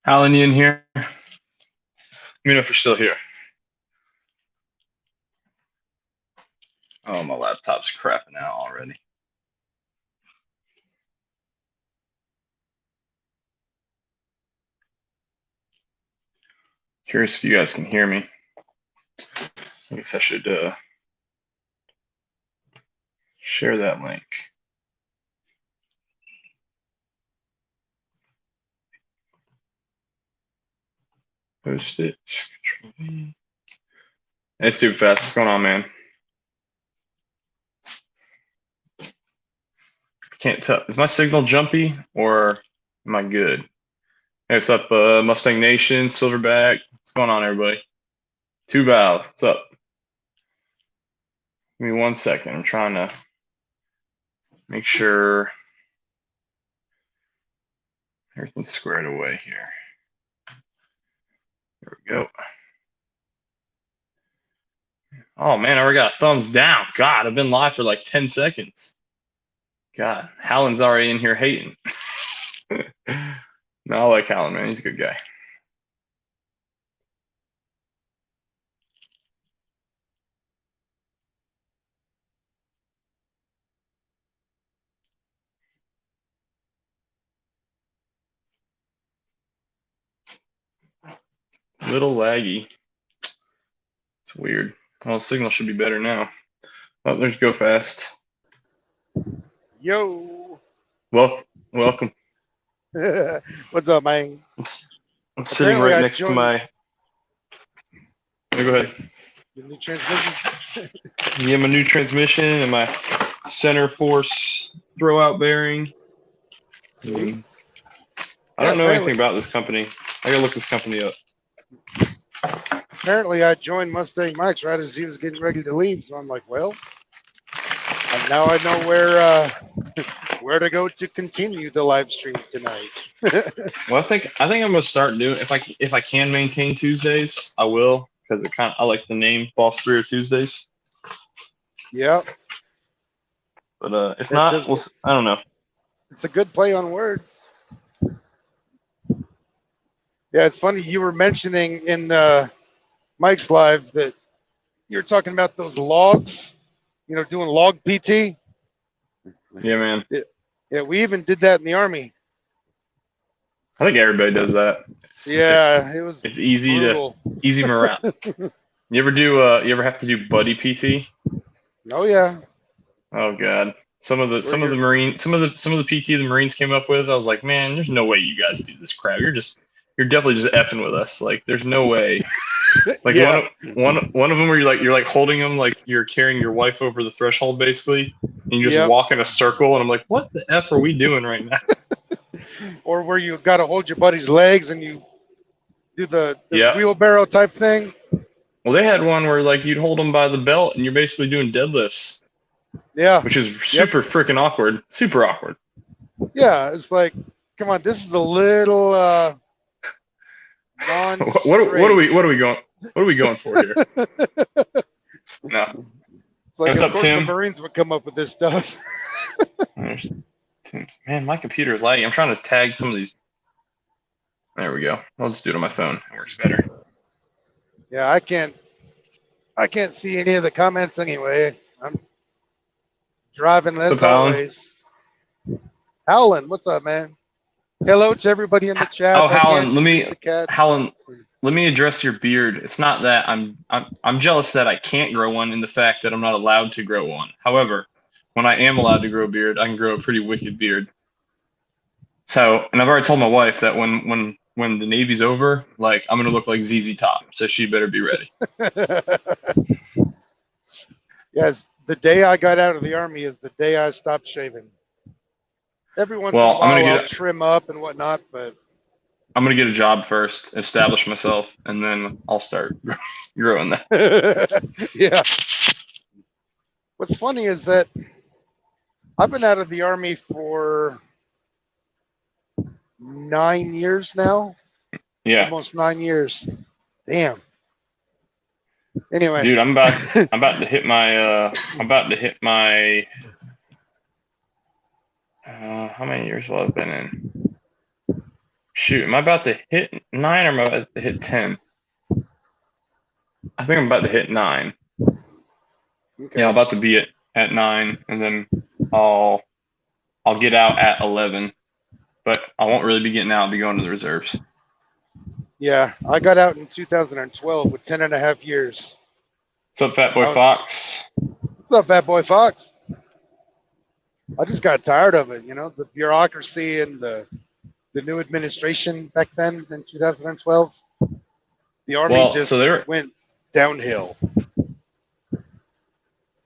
Alan, you in here? Let me know if you're still here. Oh, my laptop's crapping out already. Curious if you guys can hear me. I guess I should share that link. Post it. Control V. Hey, Stupid Fast, what's going on, man? Can't tell. Is my signal jumpy or am I good? Hey, what's up, Mustang Nation, Silverback? What's going on, everybody? Two Valve, what's up? Give me 1 second. I'm trying to make sure everything's squared away here. There we go. Oh man, I already got a thumbs down. God, I've been live for like 10 seconds. God, Hallen's already in here hating. No, I like Hallen, man. He's a good guy. Little laggy. It's weird. Well, the signal should be better now. Oh, there's Go Fast. Yo. Welcome. What's up, man? I'm sitting right next to my. Go ahead. Your new transmission? Yeah, my new transmission and my center force throwout bearing. I don't know anything about this company. I gotta look this company up. Apparently, I joined Mustang Mike's right as he was getting ready to leave. So I'm like, well, and now I know where to go to continue the live stream tonight. Well, I think I'm gonna start doing if I can maintain Tuesdays, I will because I like the name Boss 3 or Tuesdays. Yep. But if not, I don't know. It's a good play on words. Yeah, it's funny you were mentioning in Mike's live that you're talking about those logs, doing log PT. Yeah, man. Yeah, we even did that in the Army. I think everybody does that. It's easy brutal. easy morale. You ever have to do buddy PT? Oh yeah. Oh god. Some of the PT the Marines came up with, I was like, man, there's no way you guys do this crap. You're definitely just effing with us. Like, there's no way. Like yeah. one of them where you're like holding them like you're carrying your wife over the threshold basically, and you just walk in a circle, and I'm like, what the F are we doing right now? Or where you got to hold your buddy's legs and you do the wheelbarrow type thing. Well, they had one where like you'd hold them by the belt and you're basically doing deadlifts. Yeah. Which is super freaking awkward. Super awkward. Yeah, it's like, come on, this is a little what are we going for here? No. It's like, of course, Tim? The Marines would come up with this stuff. Man, my computer is lagging. I'm trying to tag some of these. There we go. I'll just do it on my phone. It works better. Yeah, I can't see any of the comments anyway. I'm driving as always. Howlin', what's up, man? Hello to everybody in the chat. Oh, Howlin', let me address your beard. It's not that I'm jealous that I can't grow one in the fact that I'm not allowed to grow one. However, when I am allowed to grow a beard, I can grow a pretty wicked beard. So, and I've already told my wife that when the Navy's over, like, I'm gonna look like ZZ Top, so she better be ready. Yes, the day I got out of the Army is the day I stopped shaving. Every once in a while, I'll trim up and whatnot, but I'm gonna get a job first, establish myself, and then I'll start growing that. Yeah. What's funny is that I've been out of the Army for 9 years now. Yeah. Almost 9 years. Damn. Anyway. Dude, I'm about to hit my how many years will I've been in? shoot, am I about to hit 9 or am I about to hit 10? I think I'm about to hit 9. Okay. Yeah, I'm about to be at 9, and then I'll get out at 11. But I won't really be getting out. I'll be going to the reserves. Yeah, I got out in 2012 with 10 and a half years. What's up, Fat Boy Fox? What's up, Fat Boy Fox? I just got tired of it, the bureaucracy and the new administration back then in 2012. The Army went downhill.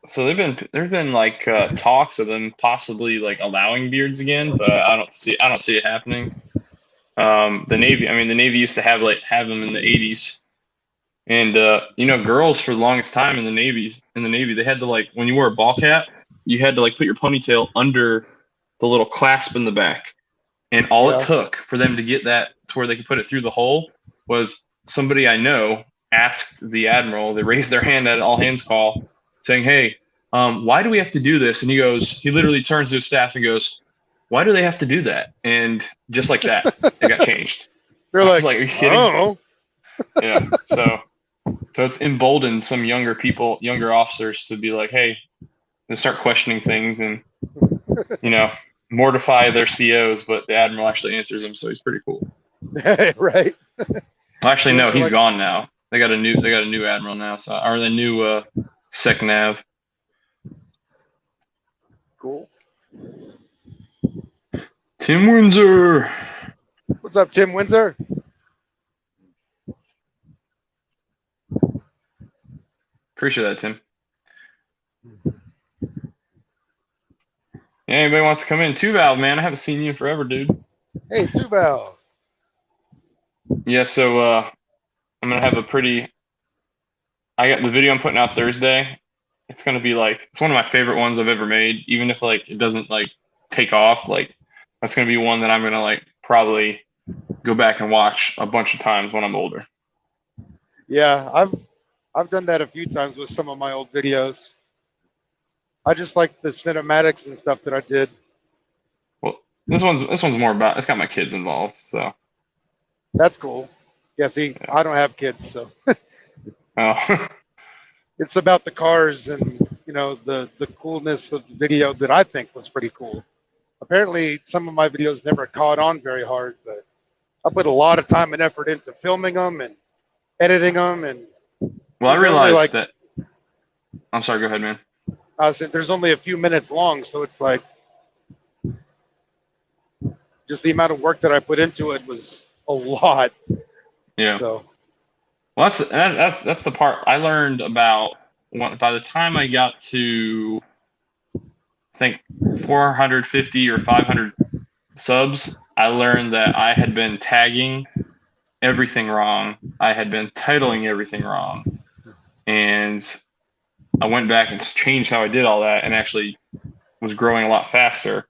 So there've been like talks of them possibly like allowing beards again, but I don't see it happening. The Navy used to have them in the 80s, and girls for the longest time in the Navy they had to, like, when you wore a ball cap, you had to like put your ponytail under the little clasp in the back, and all it took for them to get that to where they could put it through the hole was somebody I know asked the admiral. They raised their hand at an all hands call, saying, "Hey, why do we have to do this?" And he literally turns to his staff and goes, "Why do they have to do that?" And just like that, it got changed. They're like, "Are you kidding?" Oh. Yeah. So it's emboldened some younger officers to be like, "Hey," to start questioning things and, mortify their COs, but the admiral actually answers them, so he's pretty cool. Right. Well, actually, no, he's gone now. They got a new admiral now, or the new second nav. Cool. Tim Windsor. What's up, Tim Windsor? Appreciate that, Tim. Yeah, anybody wants to come in? Two-Valve, man. I haven't seen you in forever, dude. Hey, Two-Valve. Yeah, so I'm going to have I got the video I'm putting out Thursday. It's going to be it's one of my favorite ones I've ever made. Even if it doesn't take off, that's going to be one that I'm going to probably go back and watch a bunch of times when I'm older. Yeah, I've done that a few times with some of my old videos. I just like the cinematics and stuff that I did. Well, this one's more about, it's got my kids involved, so. That's cool. Yeah, see, I don't have kids, so. Oh. It's about the cars and, the coolness of the video that I think was pretty cool. Apparently, some of my videos never caught on very hard, but I put a lot of time and effort into filming them and editing them. And well, I realized that. I'm sorry. Go ahead, man. I said there's only a few minutes long, so it's just the amount of work that I put into it was a lot. Yeah. So. Well, that's the part I learned about. By the time I got to, I think, 450 or 500 subs, I learned that I had been tagging everything wrong. I had been titling everything wrong, and I went back and changed how I did all that, and actually was growing a lot faster.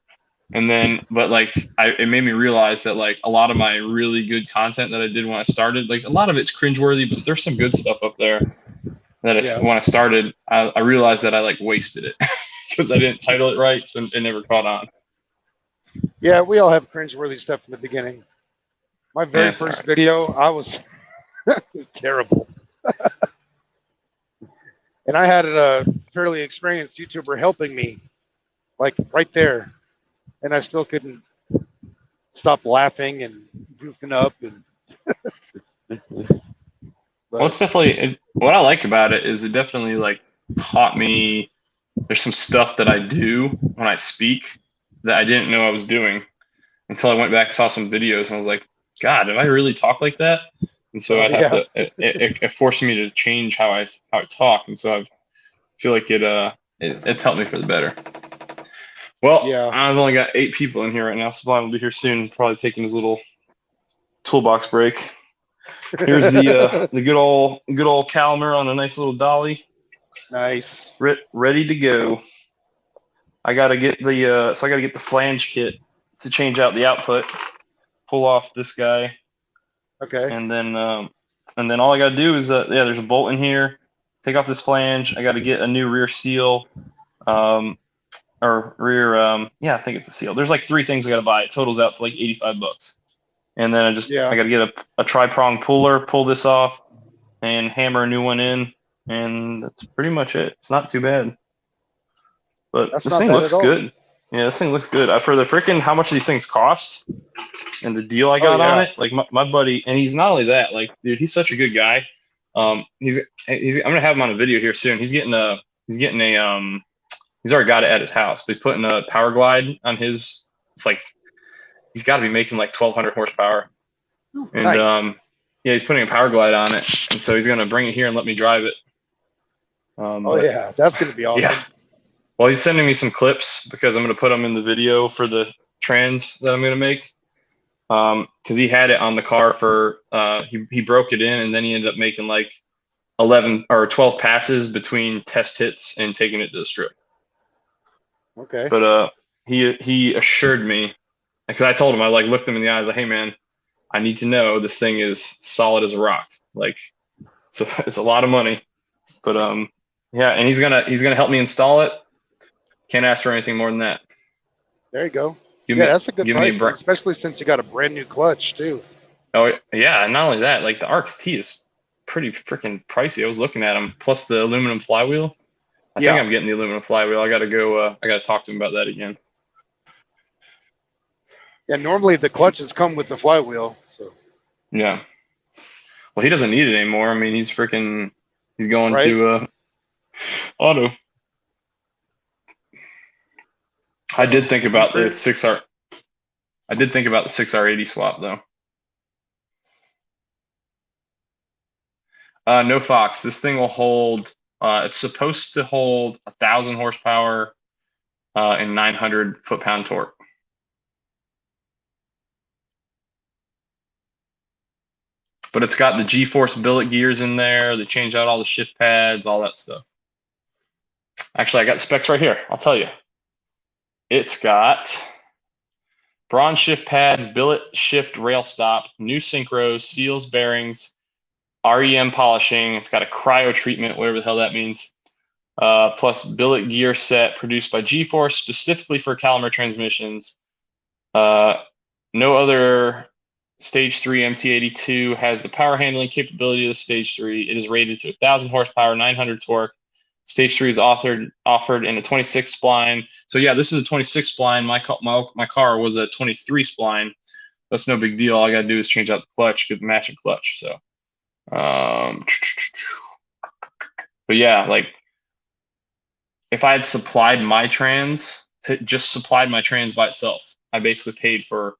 And then, but it made me realize that a lot of my really good content that I did when I started, a lot of it's cringeworthy, but there's some good stuff up there that when I started, I realized that I wasted it because I didn't title it right, so it never caught on. Yeah, we all have cringeworthy stuff in the beginning. My very first video, I was it was terrible. And I had a fairly experienced YouTuber helping me, right there. And I still couldn't stop laughing and goofing up. Well, it's definitely, what I like about it is it definitely taught me there's some stuff that I do when I speak that I didn't know I was doing until I went back and saw some videos and I was like, God, did I really talk like that? And so it forced me to change how I talk. And so I feel like it's helped me for the better. Well, yeah. I've only got 8 people in here right now, so Blind will be here soon, probably taking his little toolbox break. Here's the good old Calimer on a nice little dolly. Nice. Ready to go. I gotta get the flange kit to change out the output. Pull off this guy. Okay. And then all I gotta do is there's a bolt in here. Take off this flange. I gotta get a new rear seal. Or rear, I think it's a seal. There's 3 things I gotta buy. It totals out to $85. And then I got to get a tri-prong puller, pull this off, and hammer a new one in, and that's pretty much it. It's not too bad. But this thing looks good. Yeah, this thing looks good. For the freaking how much these things cost and the deal I got on it, like my buddy, and he's not only that, like, dude, he's such a good guy. I'm gonna have him on a video here soon. He's already got it at his house, but he's putting a power glide on his. It's like he's got to be making like 1,200 horsepower. And nice. Yeah, he's putting a power glide on it, and so he's gonna bring it here and let me drive it. That's gonna be awesome. Yeah. Well, he's sending me some clips because I'm gonna put them in the video for the trans that I'm gonna make. Because he had it on the car for he broke it in, and then he ended up making like 11 or 12 passes between test hits and taking it to the strip. Okay. But he assured me, because I told him, I like looked him in the eyes, like, hey man, I need to know this thing is solid as a rock. Like, so it's a lot of money. But yeah, and he's gonna help me install it. Can't ask for anything more than that. There you go. That's a good price, especially since you got a brand new clutch too. Oh yeah, and not only that, like the RX-T is pretty freaking pricey. I was looking at them, plus the aluminum flywheel. I think I'm getting the aluminum flywheel. I gotta go. I gotta talk to him about that again. Yeah, normally the clutches come with the flywheel. So. Yeah. Well, he doesn't need it anymore. I mean, he's going to auto. I did think about the 6R. I did think about the 6R80 swap though. No Fox. This thing will hold. It's supposed to hold 1,000 horsepower and 900 foot-pound torque. But it's got the G-force billet gears in there. They changed out all the shift pads, all that stuff. Actually, I got the specs right here. I'll tell you. It's got bronze shift pads, billet shift rail stop, new synchros, seals, bearings, REM polishing. It's got a cryo treatment, whatever the hell that means. Plus billet gear set produced by G-force specifically for Calimer transmissions. No other Stage 3 MT82 has the power handling capability of the Stage 3. It is rated to 1,000 horsepower, 900 torque. Stage 3 is offered in a 26 spline. So yeah, this is a 26 spline. My car was a 23 spline. That's no big deal. All I gotta do is change out the clutch, get the matching clutch. So, but yeah, like if I had supplied my trans by itself, I basically paid for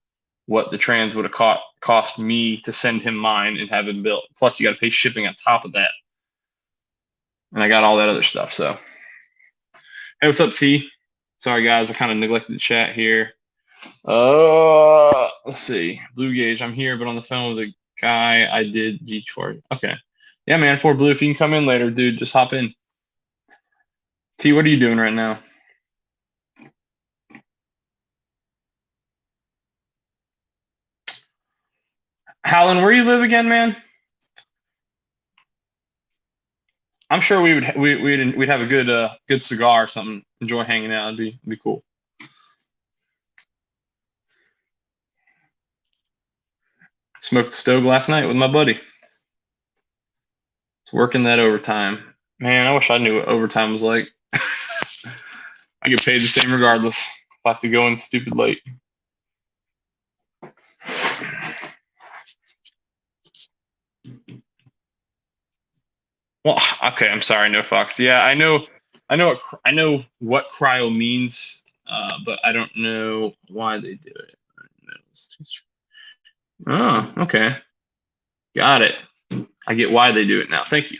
what the trans would have cost me to send him mine and have it built. Plus, you got to pay shipping on top of that. And I got all that other stuff. So, hey, what's up, T? Sorry, guys, I kind of neglected the chat here. Let's see. Blue Gauge, I'm here, but on the phone with a guy I did G4. Okay. Yeah, man, 4Blue, if you can come in later, dude, just hop in. T, what are you doing right now? Howland, where you live again, man? I'm sure we'd have a good cigar or something. Enjoy hanging out. It'd be cool. Smoked the stove last night with my buddy. It's working that overtime. Man, I wish I knew what overtime was like. I get paid the same regardless. If I have to go in stupid late. Well, okay, I'm sorry, No Fox. Yeah, I know what cryo means, but I don't know why they do it. Oh, okay. Got it. I get why they do it now. Thank you.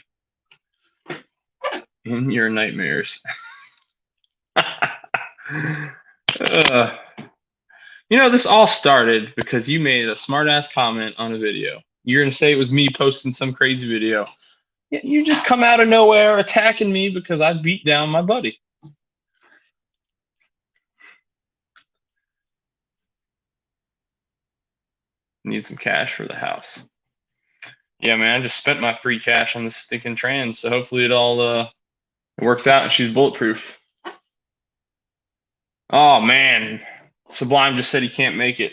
In your nightmares. This all started because you made a smart-ass comment on a video. You're going to say it was me posting some crazy video. You just come out of nowhere attacking me because I beat down my buddy. Need some cash for the house. Yeah, man, I just spent my free cash on this stinking trans, so hopefully it all works out and she's bulletproof. Oh, man. Sublime just said he can't make it.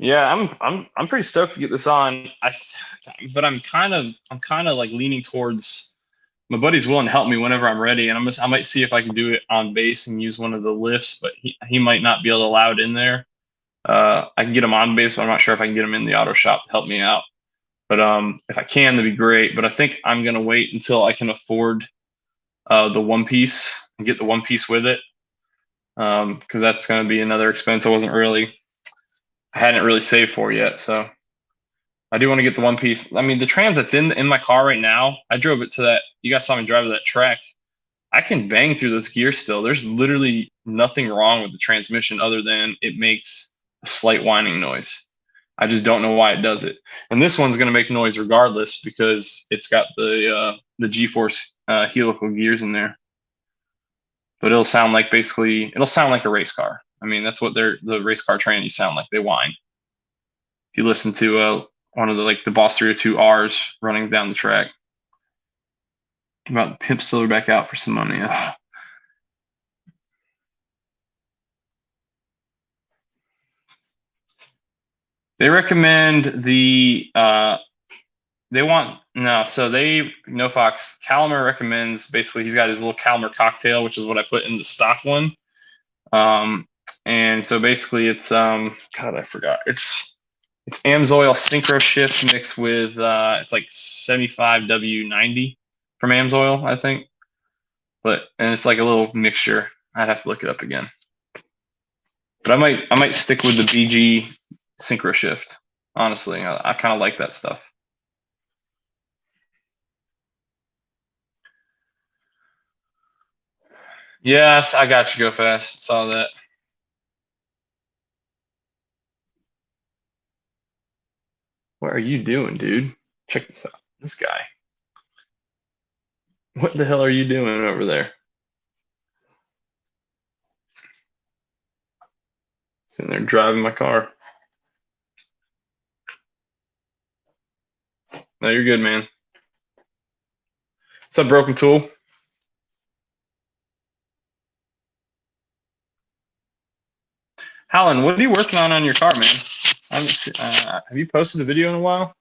Yeah, I'm pretty stoked to get this on. But I'm kind of like leaning towards my buddy's willing to help me whenever I'm ready, and I might see if I can do it on base and use one of the lifts, but he might not be able to allow it in there. I can get him on base, but I'm not sure if I can get him in the auto shop to help me out. But if I can, that'd be great. But I think I'm gonna wait until I can afford the one piece and get the one piece with it, because that's gonna be another expense I hadn't really saved for yet. So I do want to get the one piece. I mean, the trans that's in my car right now, I drove it to that. You guys saw me drive to that track. I can bang through those gears still. There's literally nothing wrong with the transmission other than it makes a slight whining noise. I just don't know why it does it. And this one's going to make noise regardless because it's got the G-force helical gears in there. But it'll sound like a race car. I mean, that's what the race car trannies sound like. They whine. If you listen to one of the Boss 302 Rs running down the track. I'm about to pimp Stiller back out for some money. They recommend no Fox. Calimer recommends basically he's got his little Calimer cocktail, which is what I put in the stock one. And so basically it's God, I forgot. It's Amsoil Synchro Shift mixed with it's like 75W90 from Amsoil, I think. And it's like a little mixture. I'd have to look it up again. But I might stick with the BG Synchro Shift. Honestly, I kind of like that stuff. Yes, I got you. Go fast. Saw that. What are you doing, dude? Check this out. This guy. What the hell are you doing over there? Sitting there driving my car. No, you're good, man. What's up, Broken Tool? Alan, what are you working on your car, man? Have you posted a video in a while?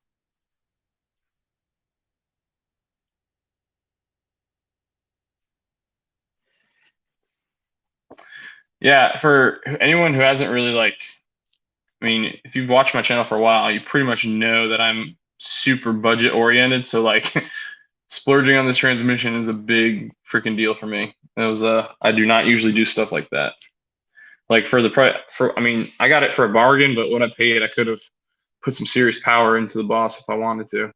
Yeah, for anyone who hasn't really I mean, if you've watched my channel for a while, you pretty much know that I'm super budget oriented. So splurging on this transmission is a big freaking deal for me. I do not usually do stuff like that. Like for the price, I mean, I got it for a bargain, but what I paid, I could have put some serious power into the Boss if I wanted to.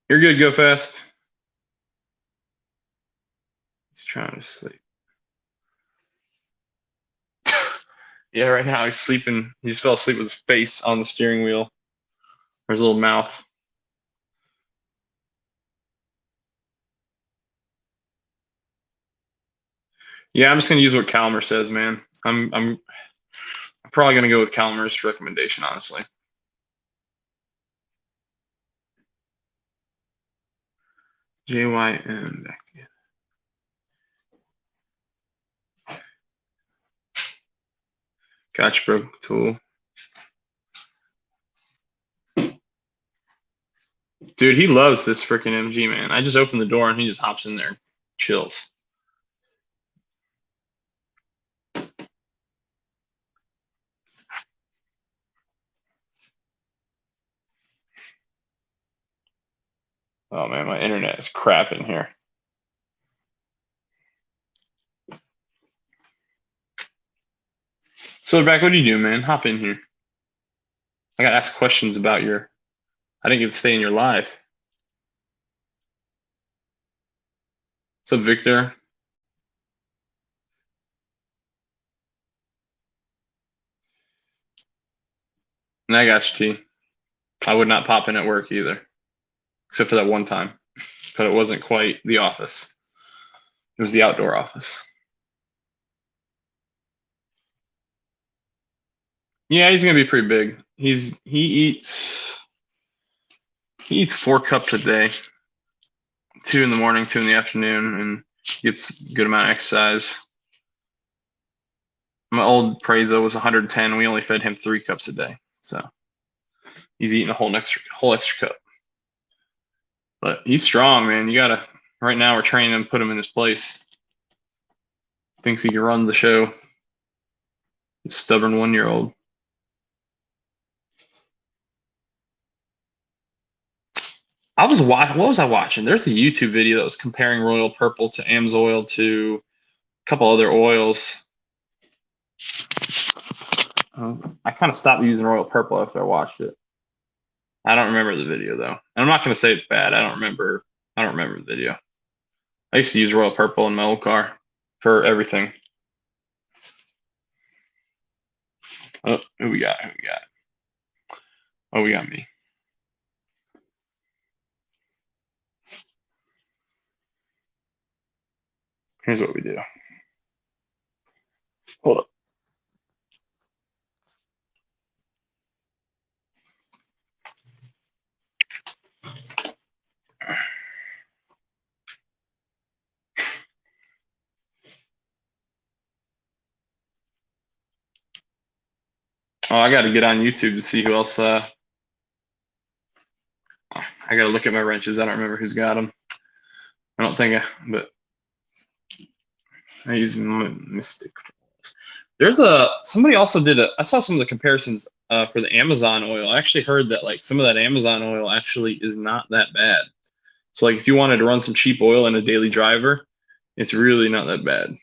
You're good, go fast. He's trying to sleep. Yeah, right now he's sleeping. He just fell asleep with his face on the steering wheel. There's a little mouth. Yeah, I'm just gonna use what Calimer says, man. I'm probably gonna go with Calimer's recommendation, honestly. JYM back to you. Gotcha, bro. Tool. Dude, he loves this freaking MG, man. I just opened the door and he just hops in there, chills. Oh man, my internet is crap in here. So back, what do you do, man? Hop in here. I gotta ask questions about I didn't get to stay in your live. What's up, Victor? And I got you, T. I would not pop in at work either, except for that one time. But it wasn't quite the office. It was the outdoor office. Yeah, he's gonna be pretty big. He eats 4 cups a day, 2 in the morning, 2 in the afternoon, and gets a good amount of exercise. My old Prezo was 110. We only fed him 3 cups a day, so he's eating a whole extra cup. But he's strong, man. You gotta. Right now, we're training him, put him in his place. Thinks he can run the show. Stubborn 1-year-old. What was I watching? There's a YouTube video that was comparing Royal Purple to Amsoil to a couple other oils. I kind of stopped using Royal Purple after I watched it. I don't remember the video though. And I'm not going to say it's bad. I don't remember the video. I used to use Royal Purple in my old car for everything. Oh, who we got? Oh, we got me. Here's what we do. Hold up. Oh, I got to get on YouTube to see who else. I got to look at my wrenches. I don't remember who's got them. I don't think but I use Mystic. There's somebody also did I saw some of the comparisons for the Amazon oil. I actually heard that like some of that Amazon oil actually is not that bad. So like if you wanted to run some cheap oil in a daily driver, it's really not that bad.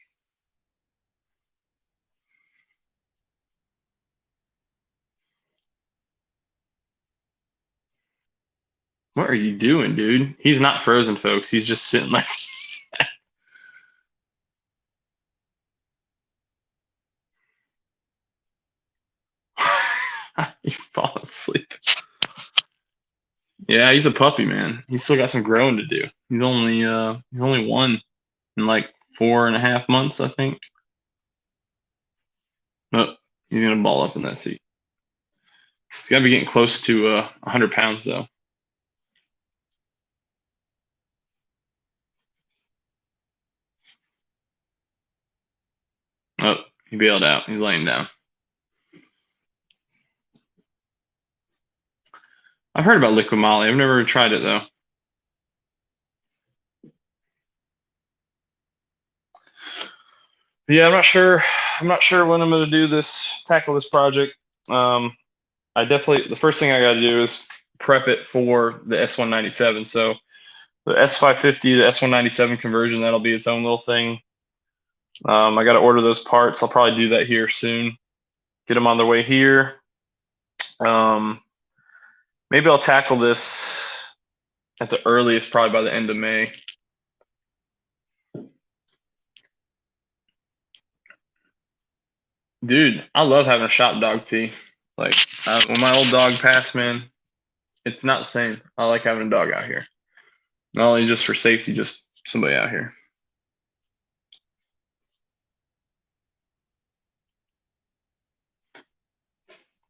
What are you doing, dude? He's not frozen, folks. He's just sitting like you fall asleep. Yeah, he's a puppy, man. He's still got some growing to do. He's only 1 in like 4.5 months, I think. But he's gonna ball up in that seat. He's gotta be getting close to 100 pounds though. Oh, he bailed out. He's laying down. I've heard about liquid moly. I've never tried it though. Yeah, I'm not sure. I'm not sure when I'm going to tackle this project. The first thing I got to do is prep it for the S197. So the S550 to S197 conversion, that'll be its own little thing. I got to order those parts. I'll probably do that here soon. Get them on their way here. Maybe I'll tackle this at the earliest, probably by the end of May. Dude, I love having a shop dog tee. Like when my old dog passed, man, it's not the same. I like having a dog out here. Not only just for safety, just somebody out here.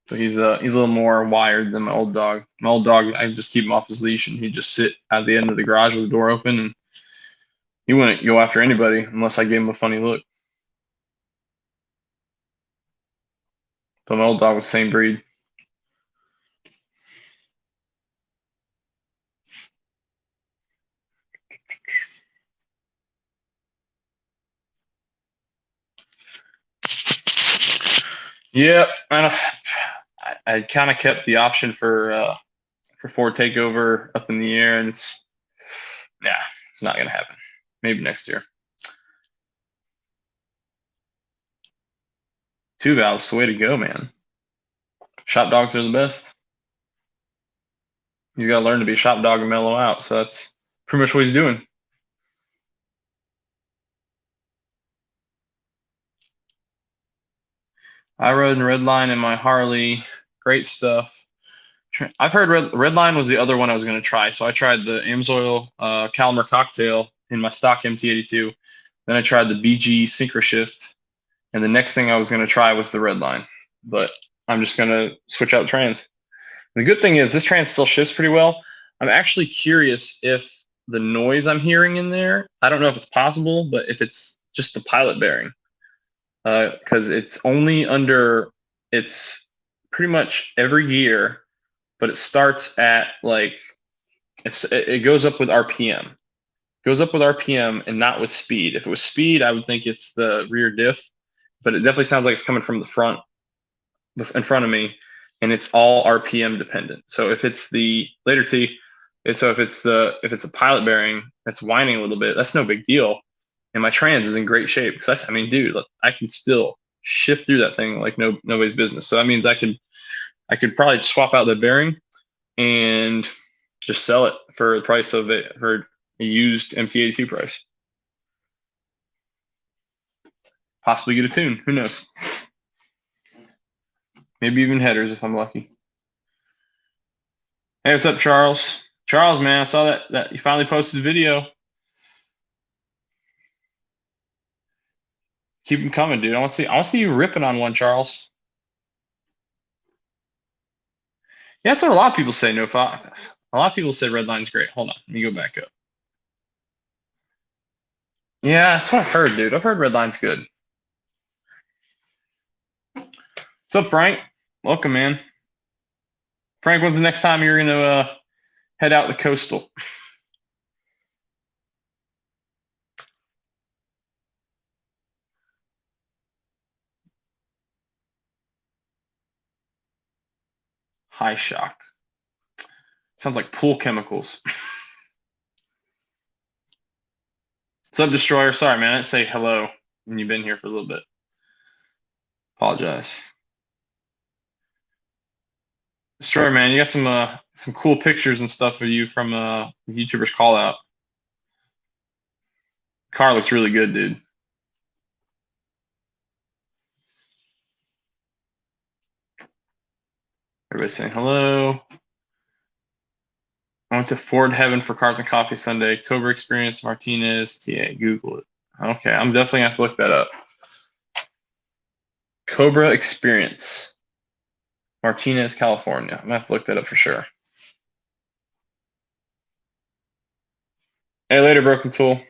So he's a little more wired than my old dog. My old dog, I just keep him off his leash and he'd just sit at the end of the garage with the door open and he wouldn't go after anybody unless I gave him a funny look. But my old dog was the same breed. Yeah, I kind of kept the option for Ford Takeover up in the air, and it's not gonna happen. Maybe next year. 2 valves, the way to go, man. Shop dogs are the best. He's got to learn to be a shop dog and mellow out. So that's pretty much what he's doing. I rode in Redline in my Harley. Great stuff. I've heard Redline was the other one I was going to try. So I tried the Amsoil Calimer cocktail in my stock MT82. Then I tried the BG Synchro Shift. And the next thing I was going to try was the Redline. But I'm just going to switch out trans. The good thing is this trans still shifts pretty well. I'm actually curious if the noise I'm hearing in there, I don't know if it's possible, but if it's just the pilot bearing. because it's only under, it's pretty much every year, but it starts at like, it goes up with RPM. Goes up with RPM and not with speed. If it was speed, I would think it's the rear diff, but it definitely sounds like it's coming from the front, in front of me, and it's all RPM dependent. So if it's the later T, so if it's a pilot bearing that's whining a little bit, that's no big deal. And my trans is in great shape because I mean, dude, I can still shift through that thing like nobody's business. So that means I could probably swap out the bearing and just sell it for the price of it for a used MT82 price. Possibly get a tune. Who knows? Maybe even headers if I'm lucky. Hey, what's up, Charles? Charles, man, I saw that you finally posted a video. Keep them coming, dude. I want to see you ripping on one, Charles. Yeah, that's what a lot of people say. No Fox. A lot of people said Redline's great. Hold on, let me go back up. Yeah, that's what I've heard, dude. I've heard Redline's good. What's up, Frank? Welcome, man. Frank, when's the next time you're gonna head out the coastal? High shock. Sounds like pool chemicals. What's up, Destroyer? Sorry, man. I didn't say hello when you've been here for a little bit. Apologize. Destroyer, man, you got some cool pictures and stuff of you from YouTuber's call out. Car looks really good, dude. Everybody's saying hello. I went to Ford Heaven for Cars and Coffee Sunday. Cobra Experience, Martinez, TA. Google it. Okay, I'm definitely gonna have to look that up. Cobra Experience, Martinez, California. I'm gonna have to look that up for sure. Hey, later, Broken Tool.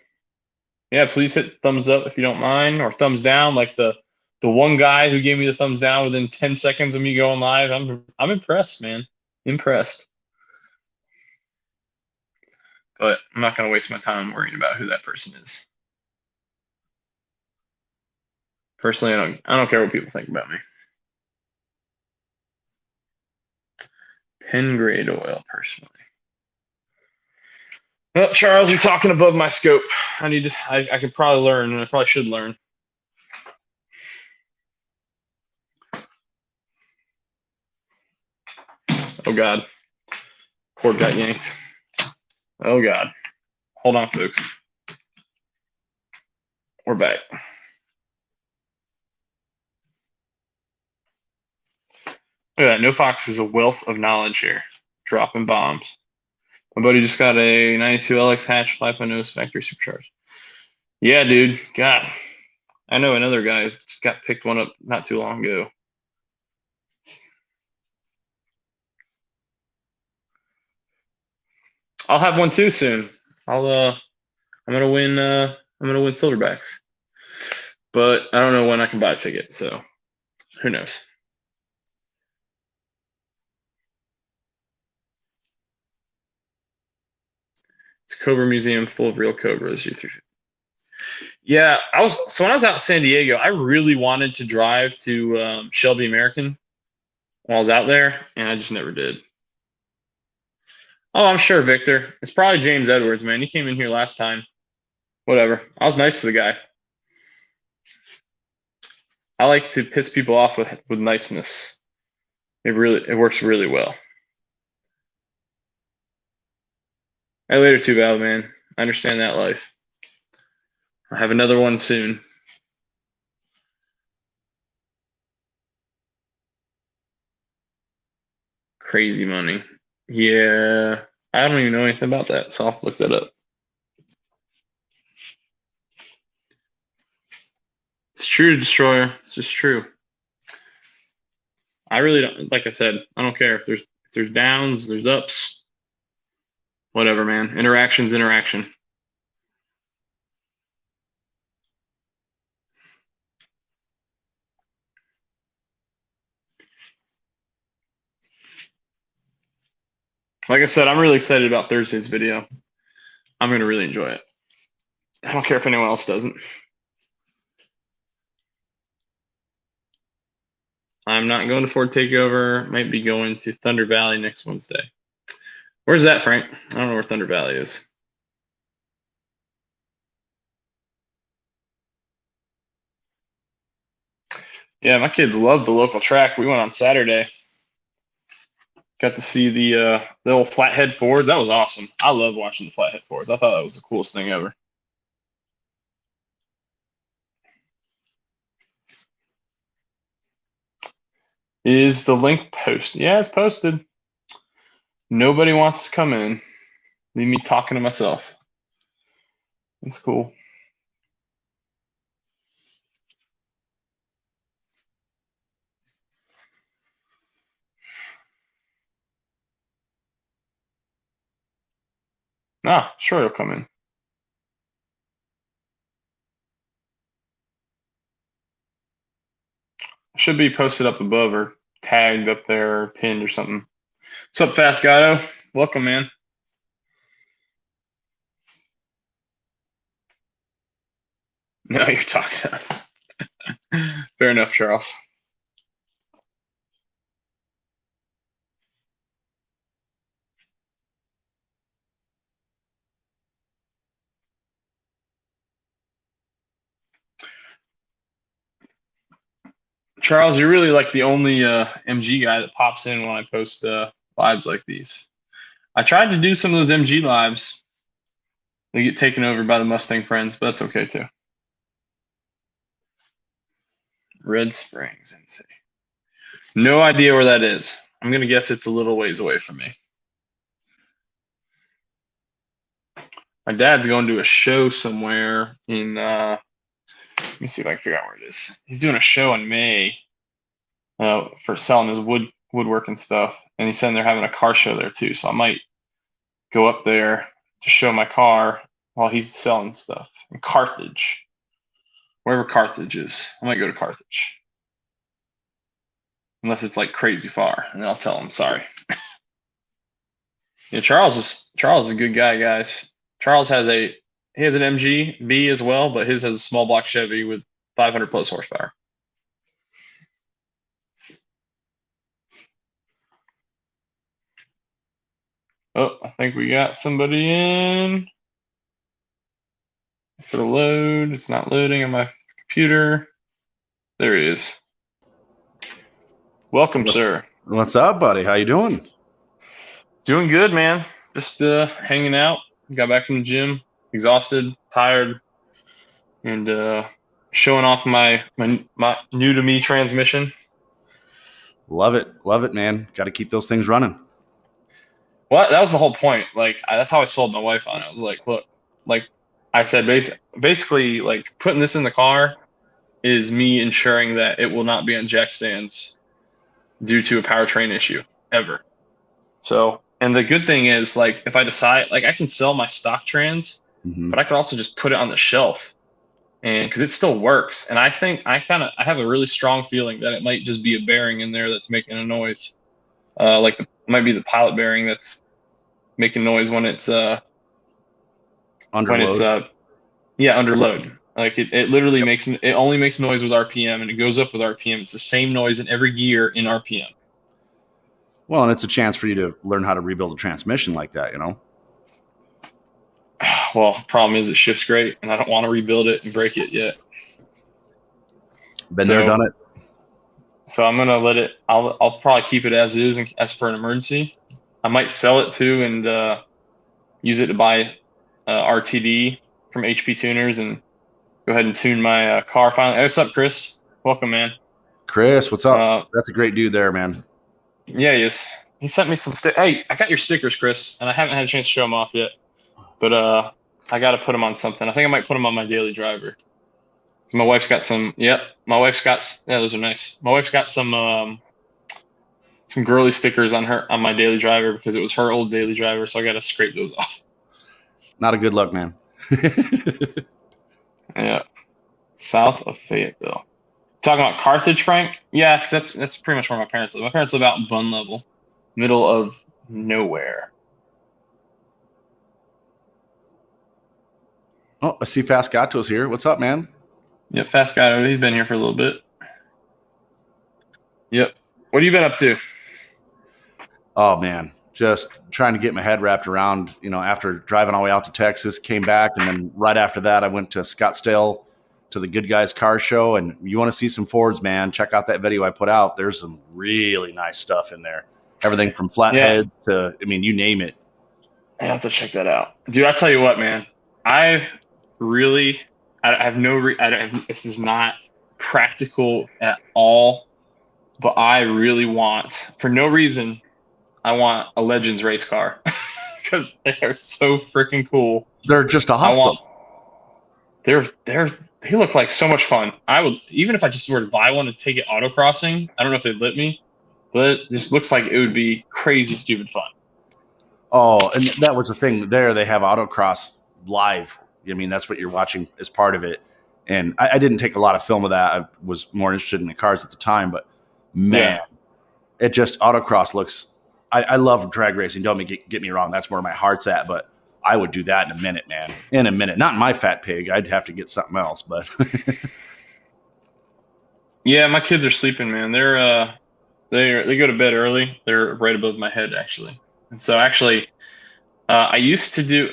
Yeah, please hit thumbs up if you don't mind, or thumbs down, like the one guy who gave me the thumbs down within 10 seconds of me going live. I'm impressed, man. Impressed. But I'm not gonna waste my time worrying about who that person is. Personally, I don't care what people think about me. Pen grade oil, personally. Well, Charles, you're talking above my scope. I could probably learn, and I probably should learn. Oh God, cord got yanked. Oh God, hold on, folks. We're back. Look at that. No Fox is a wealth of knowledge here, dropping bombs. My buddy just got a 92 LX hatch, 5.0 nose factory supercharged. Yeah, dude. God, I know another guy just got picked one up not too long ago. I'll have one too soon. I'm gonna win silverbacks, but I don't know when I can buy a ticket. So who knows? It's a Cobra museum full of real Cobras. Yeah, when I was out in San Diego, I really wanted to drive to Shelby American while I was out there, and I just never did. Oh, I'm sure, Victor. It's probably James Edwards, man. He came in here last time. Whatever. I was nice to the guy. I like to piss people off with niceness. It works really well. Hey, later too, Val, man. I understand that life. I'll have another one soon. Crazy money. Yeah, I don't even know anything about that, so I'll have to look that up. It's true, Destroyer. It's just true. I really don't, like I said, I don't care if there's downs, there's ups, whatever, man. Interaction's interaction. Like I said, I'm really excited about Thursday's video. I'm going to really enjoy it. I don't care if anyone else doesn't. I'm not going to Ford Takeover. Might be going to Thunder Valley next Wednesday. Where's that, Frank? I don't know where Thunder Valley is. Yeah, my kids love the local track. We went on Saturday. Got to see the old flathead Fords. That was awesome. I love watching the flathead Fords. I thought that was the coolest thing ever. Is the link posted? Yeah, it's posted. Nobody wants to come in. Leave me talking to myself. That's cool. Ah, sure, it'll come in. Should be posted up above or tagged up there or pinned or something. What's up, Fast Gato? Welcome, man. No, you're talking. Fair enough, Charles. Charles, you're really like the only MG guy that pops in when I post lives like these. I tried to do some of those MG lives. They get taken over by the Mustang friends, but that's okay too. Red Springs, NC. No idea where that is. I'm going to guess it's a little ways away from me. My dad's going to a show somewhere in, let me see if I can figure out where it is. He's doing a show in May for selling his woodworking stuff. And he said they're having a car show there too. So I might go up there to show my car while he's selling stuff in Carthage. Wherever Carthage is. I might go to Carthage. Unless it's like crazy far. And then I'll tell him, sorry. Yeah, Charles is a good guy, guys. Charles has an MG B as well, but his has a small block Chevy with 500 plus horsepower. Oh, I think we got somebody in. For the load, it's not loading on my computer. There he is. Welcome, sir. What's up, buddy? How you doing? Doing good, man. Just hanging out. Got back from the gym, exhausted, tired, and showing off my new to me transmission. Love it, man. Got to keep those things running. Well, that was the whole point. Like that's how I sold my wife on it. I was like, look, like I said, basically, like putting this in the car is me ensuring that it will not be on jack stands due to a powertrain issue ever. So, and the good thing is, like, if I decide, like, I can sell my stock trans, but I could also just put it on the shelf, and because it still works. And I think I have a really strong feeling that it might just be a bearing in there that's making a noise, like might be the pilot bearing that's making noise when it's under load. Under load. Like it literally only makes noise with RPM, and it goes up with RPM. It's the same noise in every gear in RPM. Well, and it's a chance for you to learn how to rebuild a transmission like that, you know? Well, problem is it shifts great, and I don't want to rebuild it and break it yet. Been there, done it. So I'm gonna let it. I'll probably keep it as is, as for an emergency. I might sell it too and use it to buy RTD from HP Tuners and go ahead and tune my car finally. Hey, what's up, Chris? Welcome, man. Chris, what's up? That's a great dude there, man. Yeah, he is. He sent me some Hey, I got your stickers, Chris, and I haven't had a chance to show them off yet. But I got to put them on something. I think I might put them on my daily driver. So my wife's got some. Yep, my wife's got. Yeah, those are nice. My wife's got some girly stickers on my daily driver because it was her old daily driver. So I got to scrape those off. Not a good look, man. Yeah, south of Fayetteville. Talking about Carthage, Frank? Yeah, because that's pretty much where my parents live. My parents live out in Bun Level, middle of nowhere. Oh, I see Fast Gato's here. What's up, man? Yep, Fast Gato. He's been here for a little bit. Yep. What have you been up to? Oh, man. Just trying to get my head wrapped around, after driving all the way out to Texas, came back. And then right after that, I went to Scottsdale to the Good Guys Car Show. And you want to see some Fords, man, check out that video I put out. There's some really nice stuff in there. Everything from flatheads to, you name it. I have to check that out. Dude, I tell you what, man. I have this is not practical at all, but I really want, for no reason, I want a Legends race car because they are so freaking cool. They're just a hustle. They look like so much fun. I would, even if I just were to buy one and take it autocrossing, I don't know if they'd let me, but this looks like it would be crazy stupid fun. Oh, and that was the thing there. They have autocross live. That's what you're watching as part of it. And I didn't take a lot of film of that. I was more interested in the cars at the time, but man, it just autocross looks. I love drag racing. Don't get me wrong. That's where my heart's at. But I would do that in a minute, man. In a minute. Not in my fat pig. I'd have to get something else. But yeah, my kids are sleeping, man. They go to bed early. They're right above my head, actually. And so actually, I used to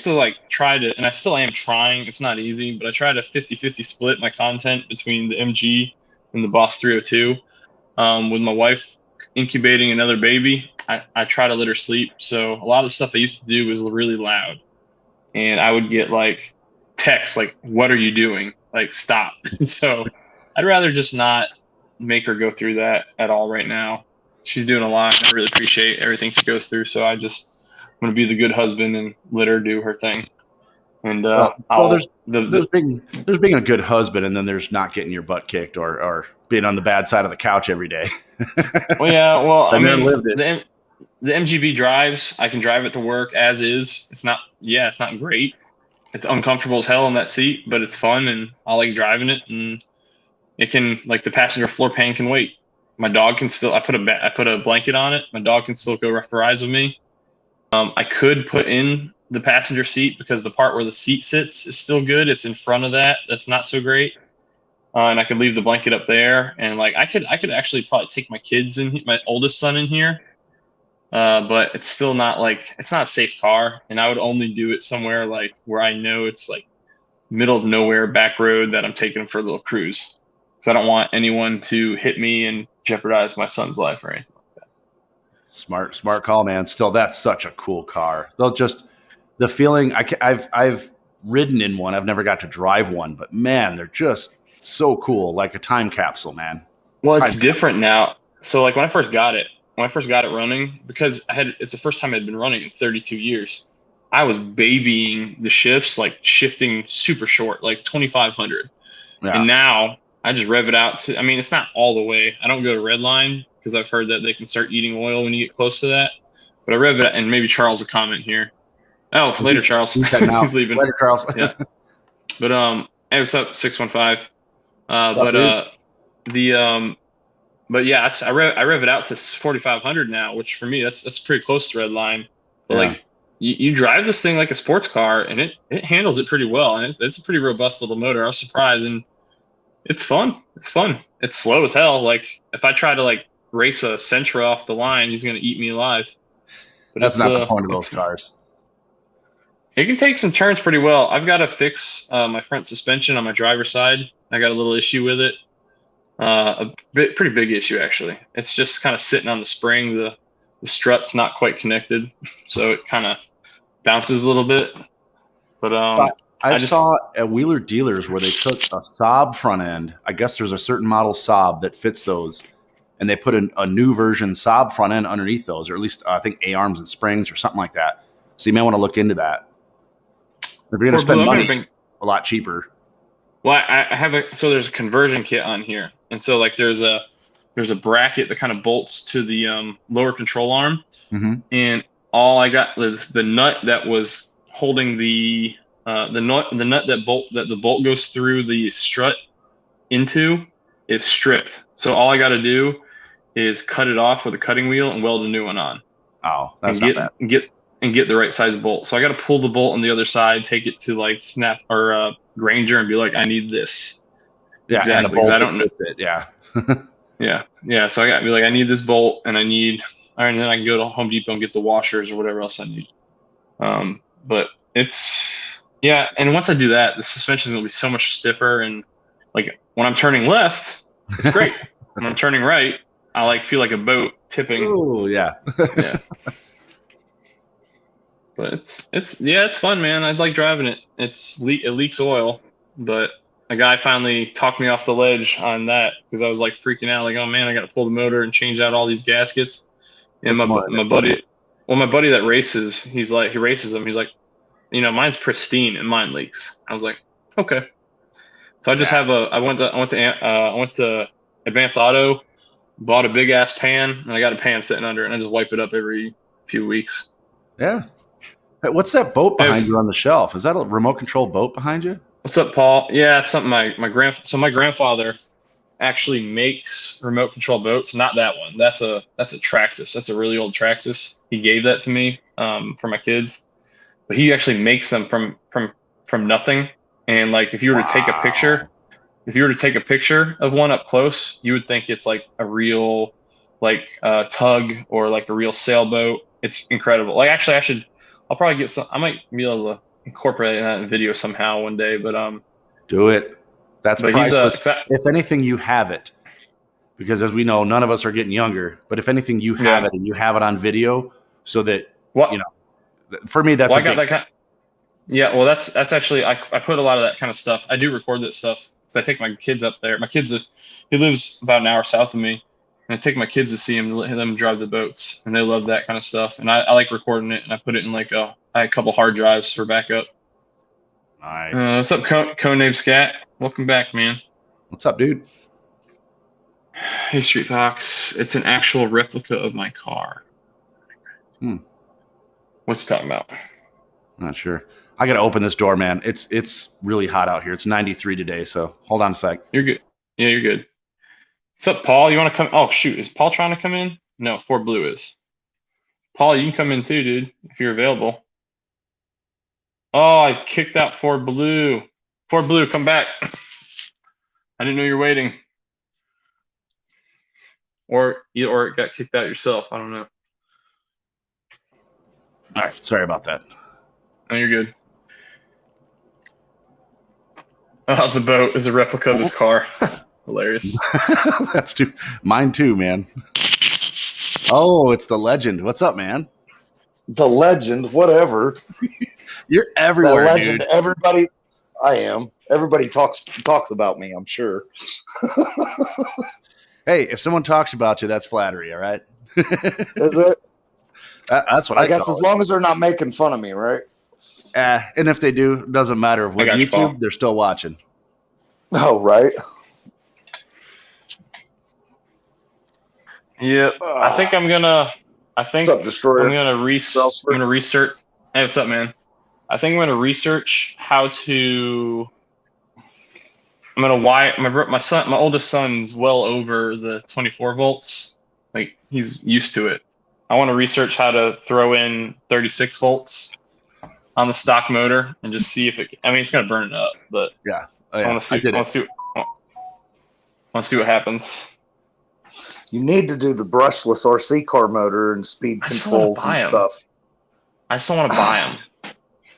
like try to, and I still am trying. It's not easy, but I try to 50-50 split my content between the MG and the Boss 302. With my wife incubating another baby, I try to let her sleep. So a lot of the stuff I used to do was really loud, and I would get like texts like, "What are you doing? Like, stop." So I'd rather just not make her go through that at all right now. She's doing a lot. I really appreciate everything she goes through. So I'm going to be the good husband and let her do her thing. And there's being a good husband, and then there's not getting your butt kicked or being on the bad side of the couch every day. Well, yeah. Well, I mean, the MGB drives. I can drive it to work as is. It's not great. It's uncomfortable as hell in that seat, but it's fun, and I like driving it. And it can, like, the passenger floor pan can wait. My dog can still. I put a blanket on it. My dog can still go rough rides with me. I could put in the passenger seat because the part where the seat sits is still good. It's in front of that. That's not so great. And I could leave the blanket up there, and like I could actually probably take my kids in, my oldest son in here. But it's still not it's not a safe car, and I would only do it somewhere like where I know it's like middle of nowhere back road that I'm taking them for a little cruise. Because I don't want anyone to hit me and jeopardize my son's life or anything like that. Smart call, man. Still, that's such a cool car. They'll just the feeling. I've ridden in one. I've never got to drive one, but man, they're just so cool, like a time capsule, man. Well, it's different now. So like when I first got it running, because it's the first time I'd been running in 32 years. I was babying the shifts, like shifting super short, like 2,500. Yeah. And now I just rev it out to, it's not all the way. I don't go to red line because I've heard that they can start eating oil when you get close to that. But I rev it, and maybe Charles will comment here. Oh, later, Charles. He's leaving. Later, Charles. Yeah. But hey, what's up, 615? But yeah, I rev it out to 4,500 now, which for me that's pretty close to red line. But like you drive this thing like a sports car, and it handles it pretty well, and it's a pretty robust little motor. I was surprised, and it's fun. It's fun. It's slow as hell. Like if I try to like race a Sentra off the line, he's gonna eat me alive. But that's not the point of those cars. It can take some turns pretty well. I've got to fix my front suspension on my driver's side. I got a little issue with it. Pretty big issue actually. It's just kind of sitting on the spring. The strut's not quite connected, so it kind of bounces a little bit. But I saw at Wheeler Dealers where they took a Saab front end. I guess there's a certain model Saab that fits those, and they put a new version Saab front end underneath those, or at least I think A-arms and springs or something like that. So you may want to look into that. If you're going to spend money, a lot cheaper. Well, I have so there's a conversion kit on here, and so like there's a bracket that kind of bolts to the lower control arm, and all I got was the nut that was holding the nut that the bolt goes through the strut into is stripped. So all I got to do is cut it off with a cutting wheel and weld a new one on. Oh, that's not bad. and get the right size bolt. So I got to pull the bolt on the other side, take it to like Snap or Granger, and be like, I need this. Yeah, exactly. And a bolt I don't know. It. Yeah. Yeah. So I got to be like, I need this bolt, and and then I can go to Home Depot and get the washers or whatever else I need. But and once I do that, the suspension is gonna be so much stiffer, and like when I'm turning left, it's great. When I'm turning right, I like feel like a boat tipping. Oh yeah. Yeah. But it's fun, man. I like driving it. It leaks oil, but a guy finally talked me off the ledge on that because I was like freaking out, like, oh man, I got to pull the motor and change out all these gaskets. And my buddy that races, he races them. He's like, mine's pristine and mine leaks. I was like, okay. So I just I went to Advanced Auto, bought a big ass pan, and I got a pan sitting under it, and I just wipe it up every few weeks. Yeah. Hey, what's that boat behind you on the shelf? Is that a remote control boat behind you? What's up, Paul? Yeah, it's something my grandfather actually makes remote control boats. Not that one. That's a Traxxas. That's a really old Traxxas. He gave that to me for my kids. But he actually makes them from nothing. And like if you were to take a picture of one up close, you would think it's like a real tug or like a real sailboat. It's incredible. Like actually I'll probably get some. I might be able to incorporate that in video somehow one day. But do it. That's priceless. If anything, you have it, because as we know, none of us are getting younger. But if anything, you have it, and you have it on video, so that For me, that's yeah. Well, that's actually I put a lot of that kind of stuff. I do record that stuff because I take my kids up there. He lives about an hour south of me. And I take my kids to see him, let them drive the boats, and they love that kind of stuff. And I like recording it, and I put it in I had a couple hard drives for backup. Nice. What's up, Codename Scat? Welcome back, man. What's up, dude? Hey, Street Fox. It's an actual replica of my car. What's he talking about? Not sure. I got to open this door, man. It's really hot out here. It's 93 today, so hold on a sec. You're good. Yeah, you're good. What's up, Paul? You want to come? Oh, shoot. Is Paul trying to come in? No, Ford Blue is. Paul, you can come in too, dude, if you're available. Oh, I kicked out Ford Blue. Ford Blue, come back. I didn't know you were waiting. Or it got kicked out yourself. I don't know. All right. Sorry about that. No, you're good. Oh, the boat is a replica of his car. Hilarious. That's mine too, man. Oh, it's the legend. What's up, man? The legend, whatever. You're everywhere, the legend, dude. Everybody, I am. Everybody talks about me, I'm sure. Hey, if someone talks about you, that's flattery, all right? Is it? That's what I guess, as long as they're not making fun of me, right? And if they do, it doesn't matter. With YouTube, they're still watching. Oh, right. Yeah, I think I'm gonna research. Hey, what's up, man? I think I'm gonna research how to. I'm gonna wire my oldest son's well over the 24 volts. Like he's used to it. I want to research how to throw in 36 volts on the stock motor and just see if it. I mean, it's gonna burn it up, but yeah. I want to see what happens. You need to do the brushless RC car motor and speed controls and stuff. I just don't want to buy them.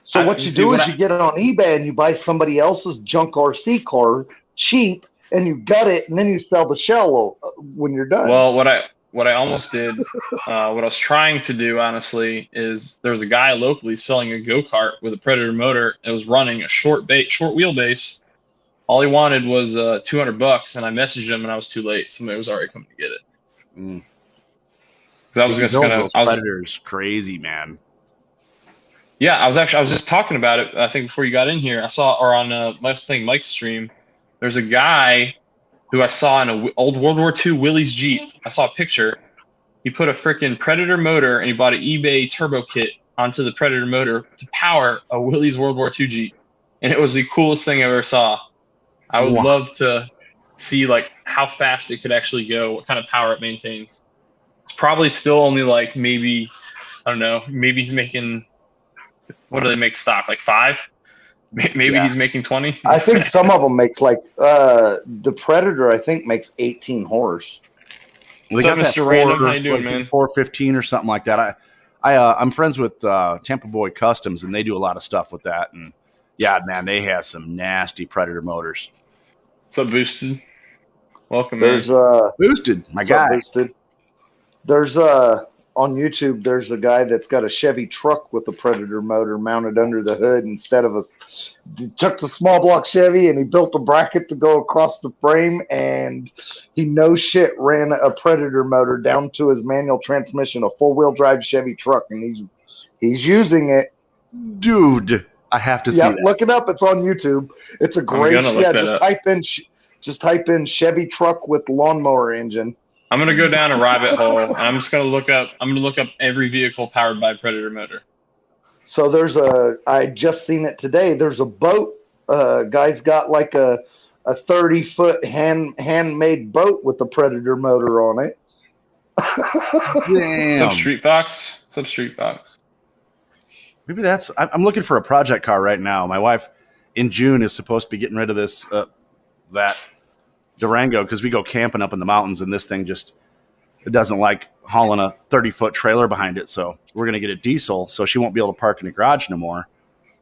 So what you do is you get it on eBay and you buy somebody else's junk RC car cheap, and you gut it, and then you sell the shell when you're done. Well, what I almost did, what I was trying to do, honestly, is there was a guy locally selling a go-kart with a Predator motor. It was running a short wheelbase. All he wanted was $200, and I messaged him, and I was too late. Somebody was already coming to get it. Because I was those Predators, crazy, man. Yeah, I was just talking about it. I think before you got in here, I saw, or on Mike's stream, there's a guy who I saw in an old World War II Willys Jeep. I saw a picture. He put a freaking Predator motor, and he bought an eBay turbo kit onto the Predator motor to power a Willys World War II Jeep, and it was the coolest thing I ever saw. I would love to see how fast it could actually go, what kind of power it maintains. It's probably still only maybe I don't know. Maybe he's making. What do they make stock? Like 5? Maybe he's making 20. I think some of them makes like the Predator. I think makes 18 horse. Well, What's up, Mr. Random? How you doing, man? 415 or something like that. I'm friends with Tampa Boy Customs, and they do a lot of stuff with that. And yeah, man, they have some nasty Predator motors. What's up, Boosted? Welcome, There's man. Boosted, my guy. Boosted. There's on YouTube. There's a guy that's got a Chevy truck with a Predator motor mounted under the hood instead of he took the small block Chevy and he built a bracket to go across the frame, and he no shit ran a Predator motor down to his manual transmission, a 4-wheel drive Chevy truck, and he's using it. Dude, I have to see that. Look it up. It's on YouTube. It's a great. Just type in Chevy truck with lawnmower engine. I'm gonna go down a rabbit hole, and I'm just gonna look up. I'm gonna look up every vehicle powered by Predator motor. So I just seen it today. There's a boat. Guy's got like a 30-foot handmade boat with a Predator motor on it. Damn. Some Street Fox. Maybe that's. I'm looking for a project car right now. My wife in June is supposed to be getting rid of this that Durango because we go camping up in the mountains, and this thing it doesn't like hauling a 30-foot trailer behind it. So we're gonna get a diesel, so she won't be able to park in the garage no more.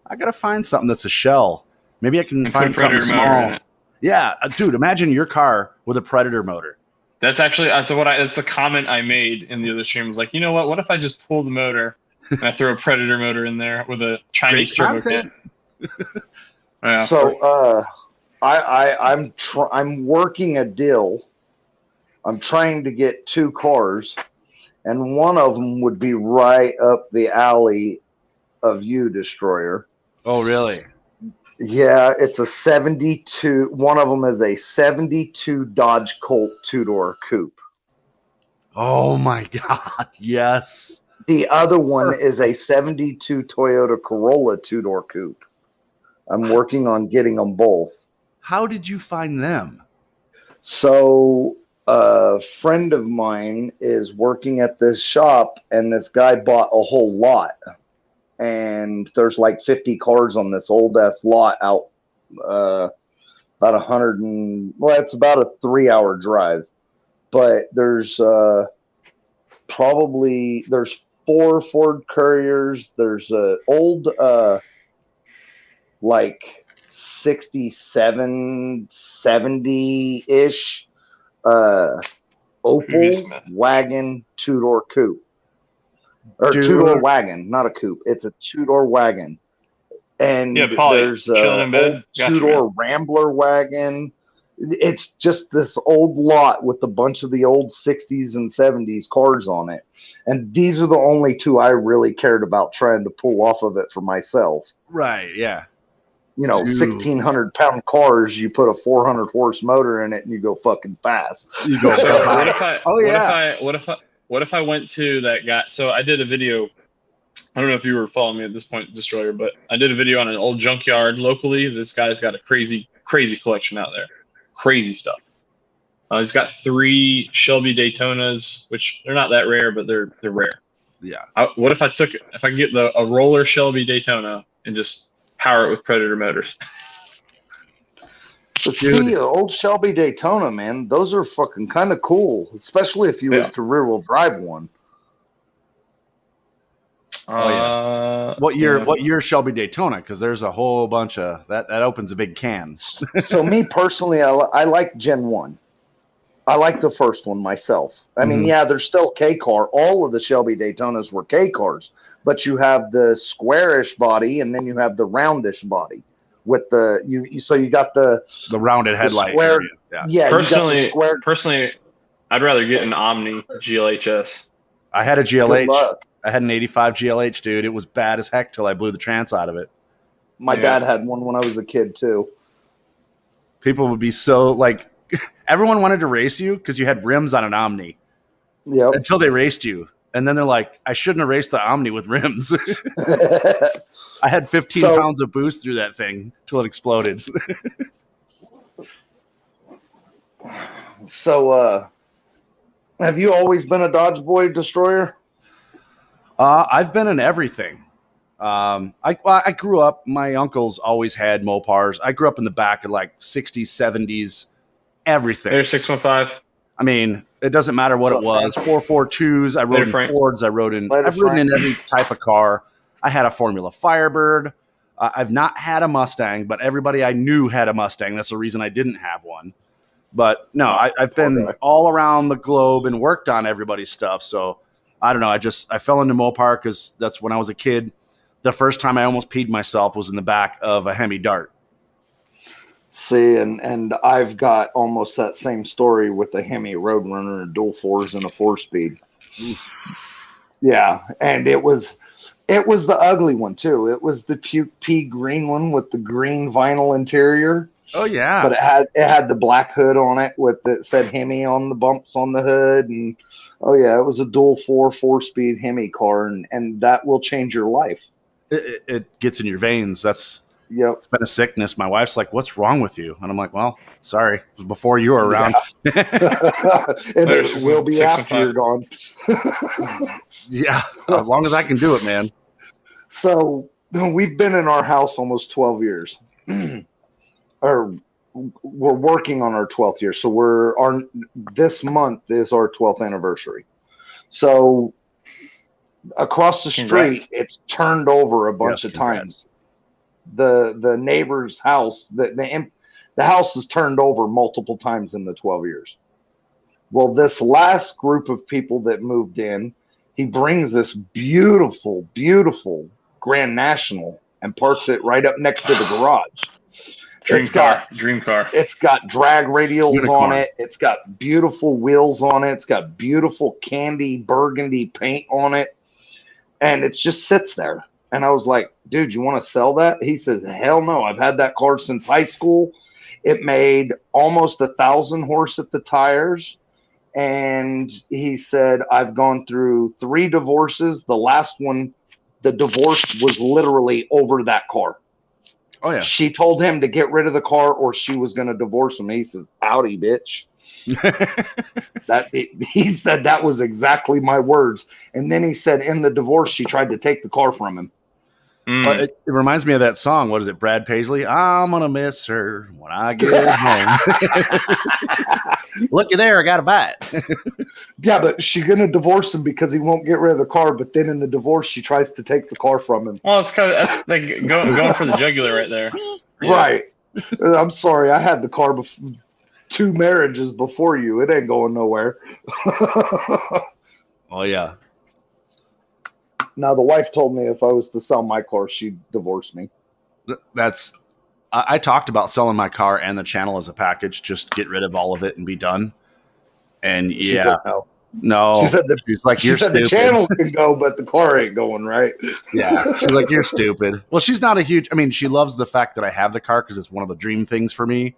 I gotta find something that's a shell. Maybe I can find something small. Yeah, dude, imagine your car with a Predator motor. That's actually that's the comment I made in the other stream. Was like, you know what? What if I just pull the motor and I throw a Predator motor in there with a Chinese turbo kit? Yeah. So I'm working a deal. I'm trying to get 2 cars, and one of them would be right up the alley of you, Destroyer. Oh, really? Yeah, it's a 72. One of them is a 72 Dodge Colt 2-door coupe. Oh my God! Yes. The other one is a 72 Toyota Corolla 2-door coupe. I'm working on getting them both. How did you find them? So a friend of mine is working at this shop, and this guy bought a whole lot. And there's like 50 cars on this old ass lot out about 100 it's about a 3-hour drive. But there's there's 4 Ford Couriers. There's a old like 67, 70-ish Opel wagon 2-door coupe. Or 2-door wagon, not a coupe. It's a 2-door wagon. And there's a 2-door Rambler wagon. It's just this old lot with a bunch of the old 60s and 70s cars on it. And these are the only 2 I really cared about trying to pull off of it for myself. Right, yeah. 1,600-pound cars, you put a 400-horse motor in it and you go fucking fast. You go What if I went to that guy? So I did a video. I don't know if you were following me at this point, Destroyer, but I did a video on an old junkyard locally. This guy's got a crazy collection out there. Crazy stuff. He's got 3 Shelby Daytonas, which they're not that rare, but they're rare. Yeah. What if I could get a roller Shelby Daytona and just power it with Predator motors? The old Shelby Daytona, man, those are fucking kind of cool, especially if you was to rear-wheel drive one. What year Shelby Daytona? Because there's a whole bunch of that opens a big can. So me personally, I like Gen 1. I like the first one myself. I mean, yeah, there's still K car. All of the Shelby Daytonas were K cars, but you have the squarish body and then you have the roundish body. With so you got the rounded headlight. Square, yeah. Personally, I'd rather get an Omni GLHS. I had a GLH. I had an 85 GLH, dude. It was bad as heck till I blew the trans out of it. My dad had one when I was a kid too. People would be so like, everyone wanted to race you because you had rims on an Omni. Yeah. Until they raced you. And then they're like, I shouldn't have raced the Omni with rims. I had 15 pounds of boost through that thing till it exploded. So, have you always been a Dodge boy, Destroyer? I've been in everything. I grew up, my uncles always had Mopars. I grew up in the back of like 60s, 70s, everything. There's 615. I mean, it doesn't matter what it was. 442s. I rode in Fords. I've ridden in every type of car. I had a Formula Firebird. I've not had a Mustang, but everybody I knew had a Mustang. That's the reason I didn't have one. But no, I've been all around the globe and worked on everybody's stuff. So I don't know. I fell into Mopar because that's when I was a kid. The first time I almost peed myself was in the back of a Hemi Dart. See, and I've got almost that same story with the Hemi Roadrunner and dual fours and a 4-speed. Yeah, and it was the ugly one too. It was the puke pea green one with the green vinyl interior. Oh yeah, but it had the black hood on it with it said Hemi on the bumps on the hood, and oh yeah, it was a dual 4-speed Hemi car, and that will change your life. It gets in your veins. It's been a sickness. My wife's like, "What's wrong with you?" And I'm like, "Well, sorry, it was before you were around." And it will be after you're gone. Yeah, as long as I can do it, man. So we've been in our house almost 12 years. Or we're working on our 12th year. So this month is our 12th anniversary. So across the street, it's turned over a bunch of times. The neighbor's house, the house is turned over multiple times in the 12 years. Well, this last group of people that moved in, he brings this beautiful, beautiful Grand National and parks it right up next to the garage. Dream car. It's got drag radials on it. It's got beautiful wheels on it. It's got beautiful candy burgundy paint on it. And it just sits there. And I was like, dude, you want to sell that? He says, hell no. I've had that car since high school. It made almost 1,000 horse at the tires. And he said, I've gone through 3 divorces. The last one, the divorce was literally over that car. Oh, yeah. She told him to get rid of the car or she was going to divorce him. He says, howdy, bitch. He said that was exactly my words. And then he said in the divorce, she tried to take the car from him. Well, it reminds me of that song. What is it? Brad Paisley. I'm going to miss her when I get home. Looky there. I got a bite. Yeah, but she's going to divorce him because he won't get rid of the car. But then in the divorce, she tries to take the car from him. Well, it's kind of like going for the jugular right there. Yeah. Right. I'm sorry. I had the car 2 marriages before you. It ain't going nowhere. Oh, yeah. Now, the wife told me if I was to sell my car, she'd divorce me. I talked about selling my car and the channel as a package, just get rid of all of it and be done. And she said no. No. She said she's like, you're stupid. The channel can go, but the car ain't going, right? Yeah. She's like, you're stupid. Well, she's not she loves the fact that I have the car because it's one of the dream things for me,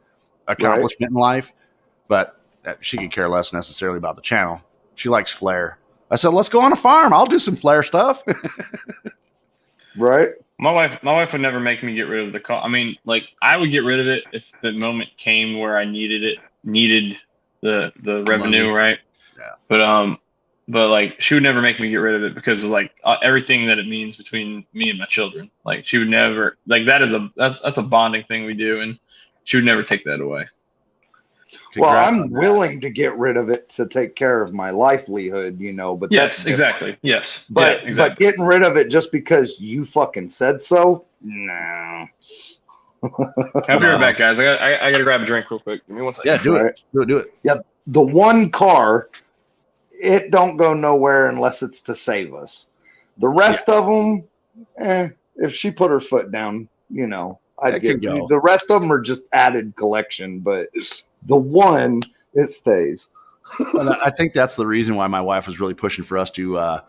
accomplishment in life. But she could care less necessarily about the channel. She likes flair. I said, let's go on a farm. I'll do some flair stuff. Right. My wife would never make me get rid of the car. I mean, like, I would get rid of it if the moment came where I needed the revenue, money. Right? Yeah. But like, she would never make me get rid of it because of like everything that it means between me and my children. Like, she would never, like, that's a bonding thing we do, and she would never take that away. Congrats. Well, I'm willing to get rid of it to take care of my livelihood, but yes, exactly. Yes. But, yeah, exactly. But getting rid of it just because you fucking said so? No. I'll be right back, guys. I gotta grab a drink real quick. Give me 1 second. Yeah, do it. Do it. Yeah. The one car, it don't go nowhere unless it's to save us. The rest of them, if she put her foot down, I'd get go. The rest of them are just added collection, but the one, it stays. And I think that's the reason why my wife was really pushing for us to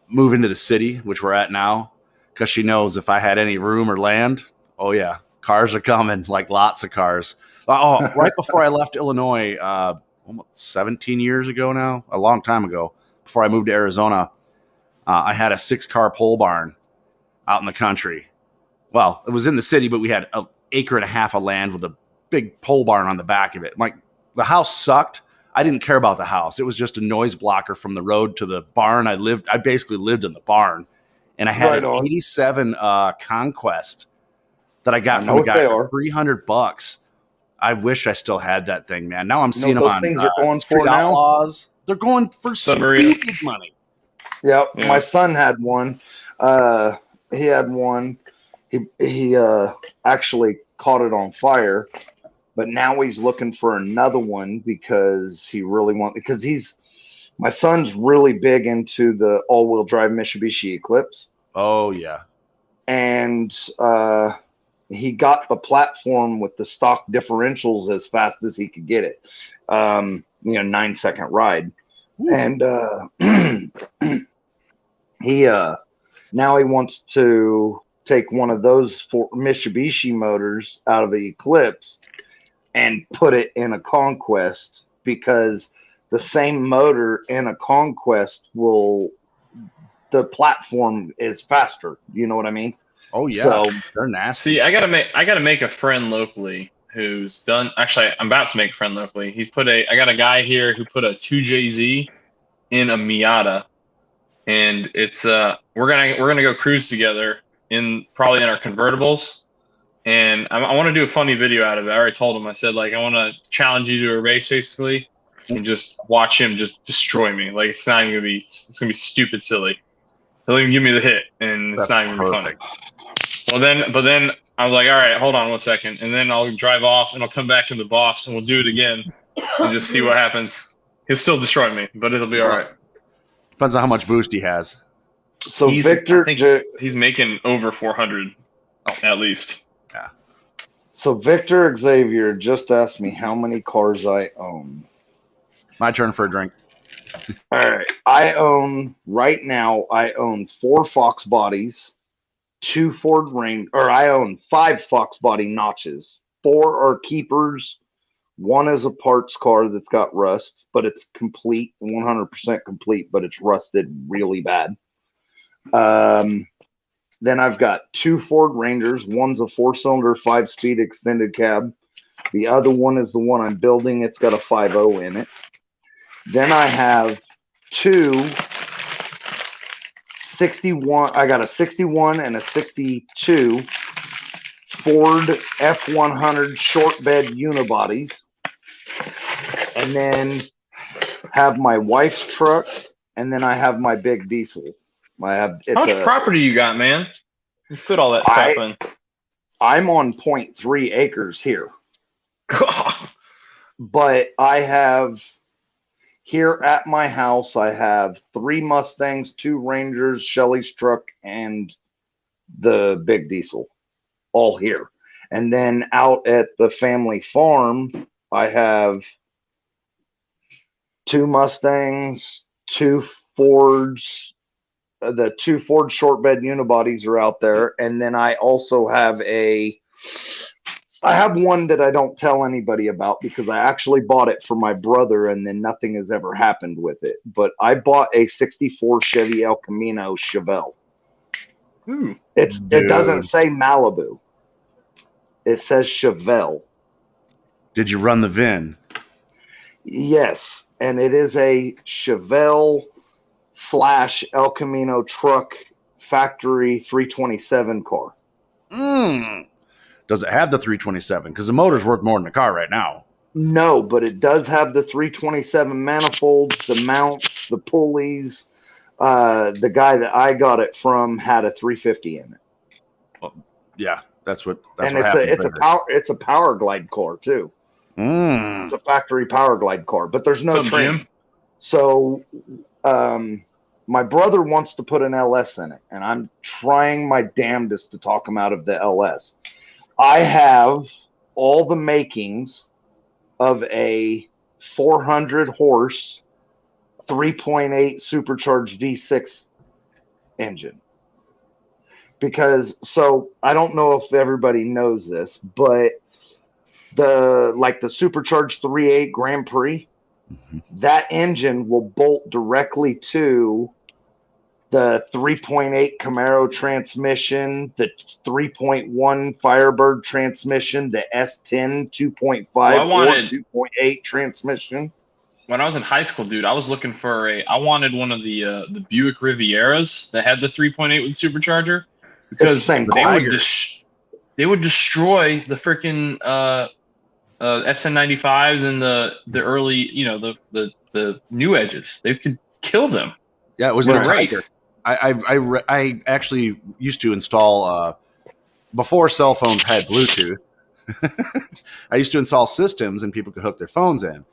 move into the city, which we're at now, because she knows if I had any room or land, oh yeah, cars are coming, like lots of cars. Oh, right before I left Illinois, almost 17 years ago now, a long time ago, before I moved to Arizona, I had a 6-car pole barn out in the country. Well, it was in the city, but we had an acre and a half of land with a big pole barn on the back of it. Like, the house sucked. I didn't care about the house. It was just a noise blocker from the road to the barn. I basically lived in the barn, and I had an 87 Conquest that I got from a guy for $300. I wish I still had that thing, man. Now I'm seeing them on things are going Street for Outlaws. Now? They're going for stupid money. Yep. Yeah. My son had one. He had one. He actually caught it on fire, but now he's looking for another one because he really my son's really big into the all-wheel drive Mitsubishi Eclipse. Oh yeah. And he got the platform with the stock differentials as fast as he could get it. 9-second ride. Ooh. And he now he wants to take one of those Mitsubishi motors out of the Eclipse and put it in a Conquest, because the same motor in a Conquest the platform is faster. You know what I mean? Oh yeah, so, they're nasty. See, I gotta make a friend locally who's done. Actually, I'm about to make a friend locally. I got a guy here who put a 2JZ in a Miata, and it's we're gonna go cruise together probably in our convertibles, and I want to do a funny video out of it. I already told him. I said, like, I want to challenge you to a race basically, and just watch him just destroy me. Like, it's gonna be stupid silly. He'll even give me the hit, and it's not even gonna be funny. Well, but then I was like, all right, hold on 1 second. And then I'll drive off and I'll come back in the boss and we'll do it again and just see what happens. He'll still destroy me, but it'll be all right. Depends on how much boost he has. So Victor, I think he's making over 400 at least. Yeah. So Victor Xavier just asked me how many cars I own. My turn for a drink. All right. Right now, I own 4 Fox bodies. 2 Ford I own 5 Fox body notches. 4 are keepers. 1 is a parts car that's got rust, but it's complete, 100% complete, but it's rusted really bad. Then I've got 2 Ford Rangers. One's a 4-cylinder, 5-speed extended cab. The other one is the one I'm building. It's got a 5.0 in it. Then I have 2 61. I got a 61 and a 62 Ford F100 short bed unibodies, and then have my wife's truck, and then I have my big diesel. How much property you got, man? You put all that crap in. I'm on 0.3 acres here, but I have. Here at my house, I have 3 Mustangs, 2 Rangers, Shelly's truck, and the big diesel, all here. And then out at the family farm, I have 2 Mustangs, 2 Fords. The 2 Ford short bed unibodies are out there. And then I also have I have one that I don't tell anybody about because I actually bought it for my brother and then nothing has ever happened with it. But I bought a 64 Chevy El Camino Chevelle. It doesn't say Malibu. It says Chevelle. Did you run the VIN? Yes. And it is a Chevelle / El Camino truck factory 327 car. Does it have the 327? Because the motor's worth more than the car right now. No, but it does have the 327 manifolds, the mounts, the pulleys. The guy that I got it from had a 350 in it. Well, yeah, that's what happens. It's a power glide car too. It's a factory power glide car, but there's no trim. So, my brother wants to put an LS in it, and I'm trying my damnedest to talk him out of the LS. I have all the makings of a 400 horse 3.8 supercharged V6 engine. So I don't know if everybody knows this, but the supercharged 3.8 Grand Prix, that engine will bolt directly to the 3.8 Camaro transmission, the 3.1 Firebird transmission, the S10 2.5 or 2.8 transmission. when I was in high school, dude, I was looking for I wanted one of the Buick Rivieras that had the 3.8 with supercharger, because they would destroy the freaking SN95s and the early, the new edges. They could kill them. Yeah, it was the Tiger. I actually used to install before cell phones had Bluetooth. I used to install systems and people could hook their phones in.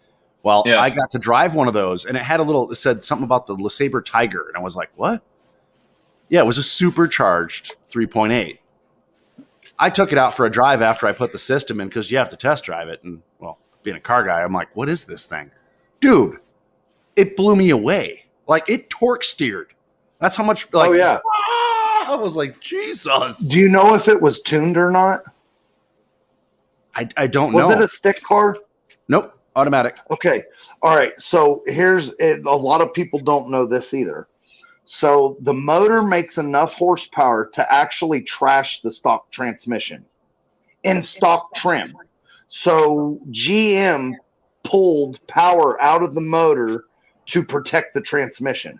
Well, I got to drive one of those, and it said something about the LeSabre Tiger, and I was like, what? Yeah, it was a supercharged 3.8. I took it out for a drive after I put the system in, because you have to test drive it. And, well, being a car guy, I'm like, what is this thing? Dude, it blew me away. Like, it torque steered. That's how much, like, I was like, Jesus. Do you know if it was tuned or not? I don't know. Was it a stick car? Nope. Automatic. Okay. All right. So here's it. A lot of people don't know this either. So the motor makes enough horsepower to actually trash the stock transmission in stock trim. So GM pulled power out of the motor to protect the transmission.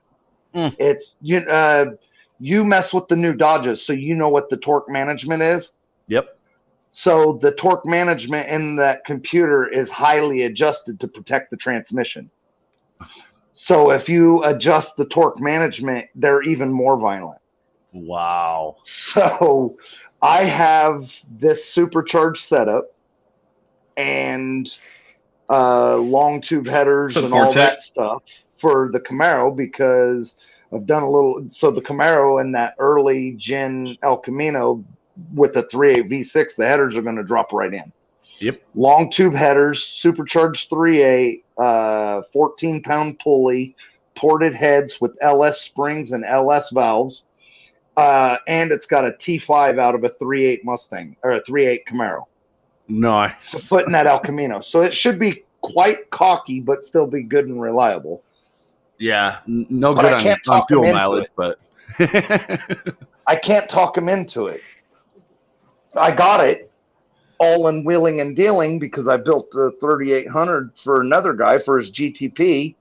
It's you mess with the new Dodges, so you know what the torque management is. Yep. So the torque management in that computer is highly adjusted to protect the transmission. So if you adjust the torque management, they're even more violent. Wow. So I have this supercharged setup and long tube headers and all that stuff for the Camaro, because I've done a little. So the Camaro in that early gen El Camino with the 3.8 V6, the headers are going to drop right in. Yep. Long tube headers, supercharged 3.8, 14-pound pulley, ported heads with LS springs and LS valves, and it's got a T5 out of a 3.8 Mustang or a 3.8 Camaro. Nice. Putting that El Camino, so it should be quite cocky, but still be good and reliable. Yeah, no good on fuel mileage, but I can't talk him into it. I got it all in wheeling and dealing because I built the 3800 for another guy for his GTP.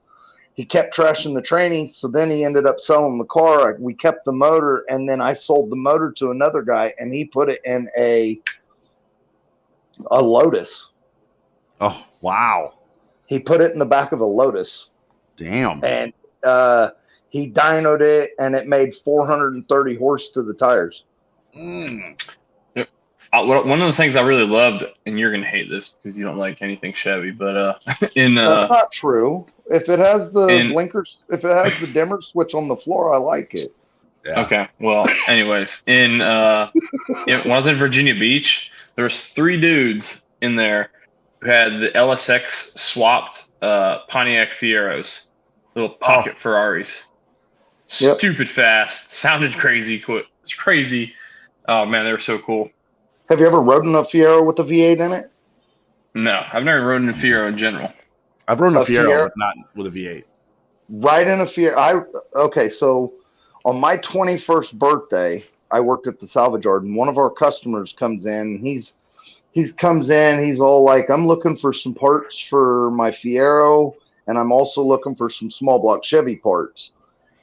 He kept trashing the training, so then he ended up selling the car. We kept the motor, and then I sold the motor to another guy, and he put it in a Lotus. Oh, wow. He put it in the back of a Lotus. Damn. And he dynoed it, and it made 430 horse to the tires. One of the things I really loved, and you're gonna hate this because you don't like anything Chevy, but that's not true. If it has the blinkers, if it has the dimmer switch on the floor, I like it. Yeah. Okay. Well, anyways, when I was in Virginia Beach, there was 3 dudes in there who had the LSX swapped Pontiac Fieros, little pocket Ferraris. Yep. Stupid fast, sounded crazy. It's crazy. Oh man, they were so cool. Have you ever ridden a Fiero with a V8 in it? No, I've never ridden a Fiero in general. I've ridden a Fiero, but not with a V8. Right in a Fiero. Okay, so on my 21st birthday, I worked at the salvage yard, and one of our customers comes in. He comes in. He's all like, "I'm looking for some parts for my Fiero, and I'm also looking for some small block Chevy parts."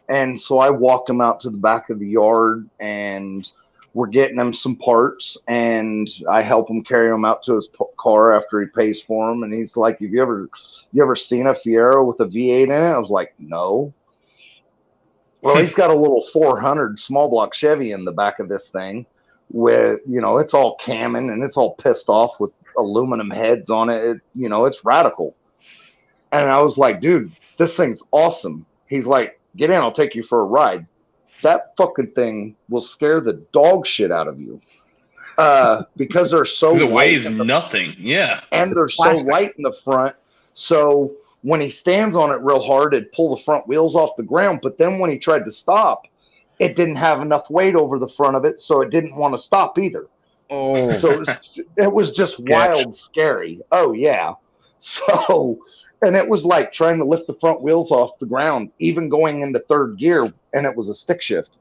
And so I walk him out to the back of the yard, and we're getting him some parts, and I help him carry them out to his car after he pays for them. And he's like, "Have you ever seen a Fiero with a V8 in it?" I was like, "No." Well, he's got a little 400 small block Chevy in the back of this thing with, it's all camming and it's all pissed off with aluminum heads on it. It's radical. And I was like, "Dude, this thing's awesome." He's like, "Get in, I'll take you for a ride." That fucking thing will scare the dog shit out of you because they're so light. It weighs nothing. Yeah. And they're so light in the front. So when he stands on it real hard, it'd pull the front wheels off the ground. But then when he tried to stop, it didn't have enough weight over the front of it, so it didn't want to stop either. Oh. So it was just wild, scary. Oh, yeah. So, and it was like trying to lift the front wheels off the ground, even going into third gear, and it was a stick shift.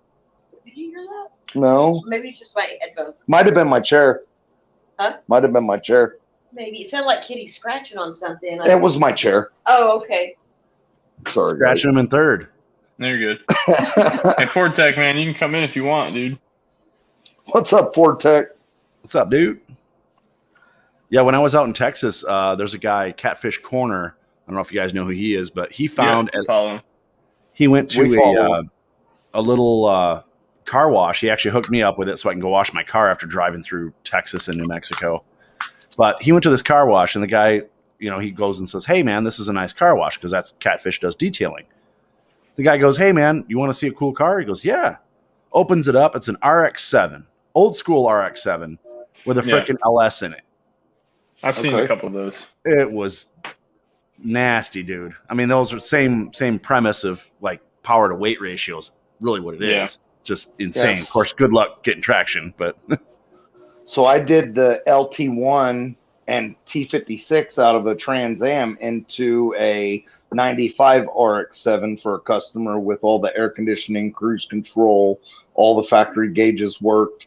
Did you hear that? No. Maybe it's just my headphones. Might have been my chair. Huh? Might have been my chair. Maybe. It sounded like Kitty scratching on something. It was my chair. Oh, okay. Sorry, scratching him in third. There you're good. Hey, Ford Tech, man, you can come in if you want, dude. What's up, Ford Tech? What's up, dude? Yeah, when I was out in Texas, there's a guy, Catfish Corner. I don't know if you guys know who he is, but he found he went to a little car wash. He actually hooked me up with it so I can go wash my car after driving through Texas and New Mexico. But he went to this car wash, and the guy, he goes and says, "Hey, man, this is a nice car wash," because that's Catfish does detailing. The guy goes, "Hey, man, you want to see a cool car?" He goes, "Yeah." Opens it up. It's an RX-7, old school RX-7 with a freaking LS in it. I've seen a couple of those. It was nasty, dude. I mean, those are same premise of like power to weight ratios. Really, what it is, just insane. Yes. Of course, good luck getting traction, but. So I did the LT1 and T56 out of a Trans Am into a 95 RX-7 for a customer with all the air conditioning, cruise control, all the factory gauges worked.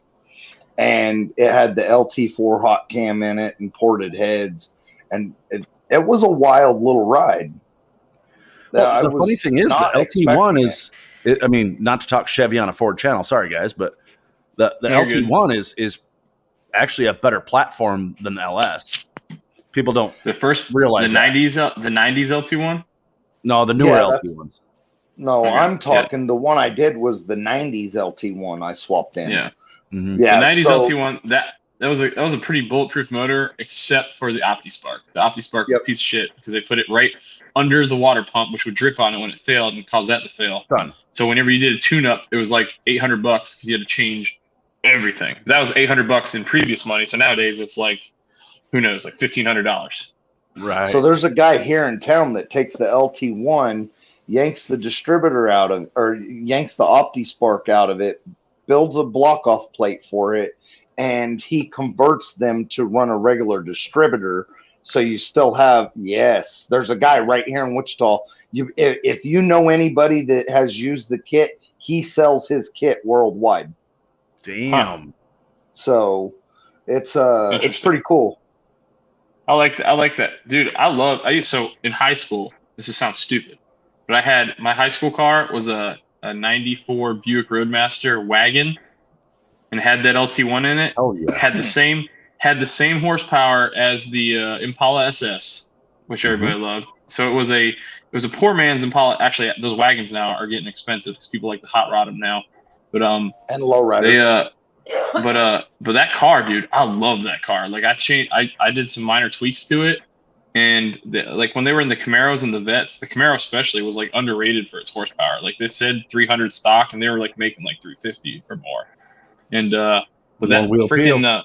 And it had the LT4 hot cam in it and ported heads. And it was a wild little ride. Well, the funny thing is, the LT1 is, not to talk Chevy on a Ford channel, sorry guys, but the LT1 is actually a better platform than the LS. People don't realize the 90s LT1. No, the newer LT1s. No, I'm talking the one I did was the 90s LT1 I swapped in. Yeah. Mm-hmm. Yeah, the 90s LT1 that was a pretty bulletproof motor, except for the OptiSpark. The OptiSpark was a piece of shit because they put it right under the water pump, which would drip on it when it failed and cause that to fail. Done. So whenever you did a tune-up, it was like $800 because you had to change everything. That was $800 in previous money. So nowadays it's like, who knows, like $1,500. Right. So there's a guy here in town that takes the LT1, yanks the distributor out of, or yanks the OptiSpark out of it, builds a block off plate for it, and he converts them to run a regular distributor. So you still have, there's a guy right here in Wichita. If you know anybody that has used the kit, he sells his kit worldwide. Damn. So it's pretty cool. I like that, dude. So in high school, this sounds stupid, but I had my high school car was a 94 Buick Roadmaster wagon, and had that LT1 in it. Oh yeah. Had the same horsepower as the Impala SS, which everybody loved. So it was a poor man's Impala. Actually, those wagons now are getting expensive because people like to hot rod them now. But and low rider. But that car, dude, I love that car. Like I did some minor tweaks to it, and like when they were in the Camaros and the Vets, the Camaro especially was like underrated for its horsepower. Like they said 300 stock, and they were like making like 350 or more. And with that freaking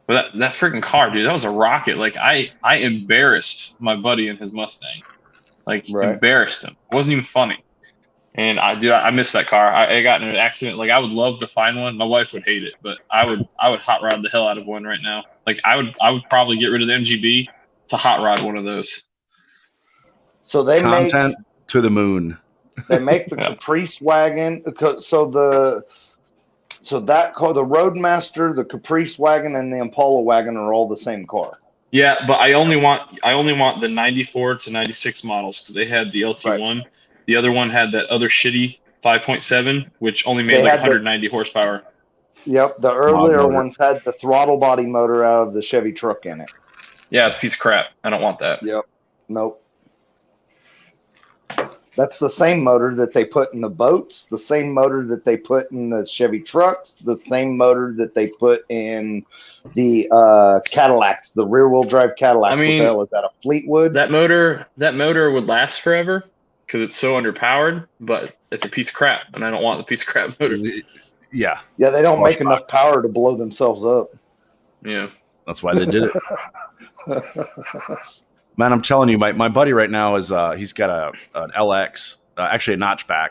that freaking car, dude, that was a rocket. Like I embarrassed my buddy in his Mustang, embarrassed him. It wasn't even funny. And I missed that car. I got in an accident. Like I would love to find one. My wife would hate it, but I would hot rod the hell out of one right now. Like I would probably get rid of the MGB to hot rod one of those. So they content to the moon. They make the Caprice wagon. So that car, the Roadmaster, the Caprice wagon, and the Impala wagon are all the same car. Yeah, but I only want the 94 to 96 models because they had the LT1. Right. The other one had that other shitty 5.7, which only made like 190 horsepower. Yep, the earlier ones had the throttle body motor out of the Chevy truck in it. Yeah, it's a piece of crap. I don't want that. Yep. Nope. That's the same motor that they put in the boats, the same motor that they put in the Chevy trucks, the same motor that they put in the Cadillacs, the rear-wheel drive Cadillacs. I mean, what the hell is that, a Fleetwood? That motor would last forever because it's so underpowered, but it's a piece of crap, and I don't want the piece of crap motor. Yeah. Yeah, they don't make enough power to blow themselves up. Yeah. That's why they did it. Man, I'm telling you, my buddy right now is he's got an LX, actually a notchback,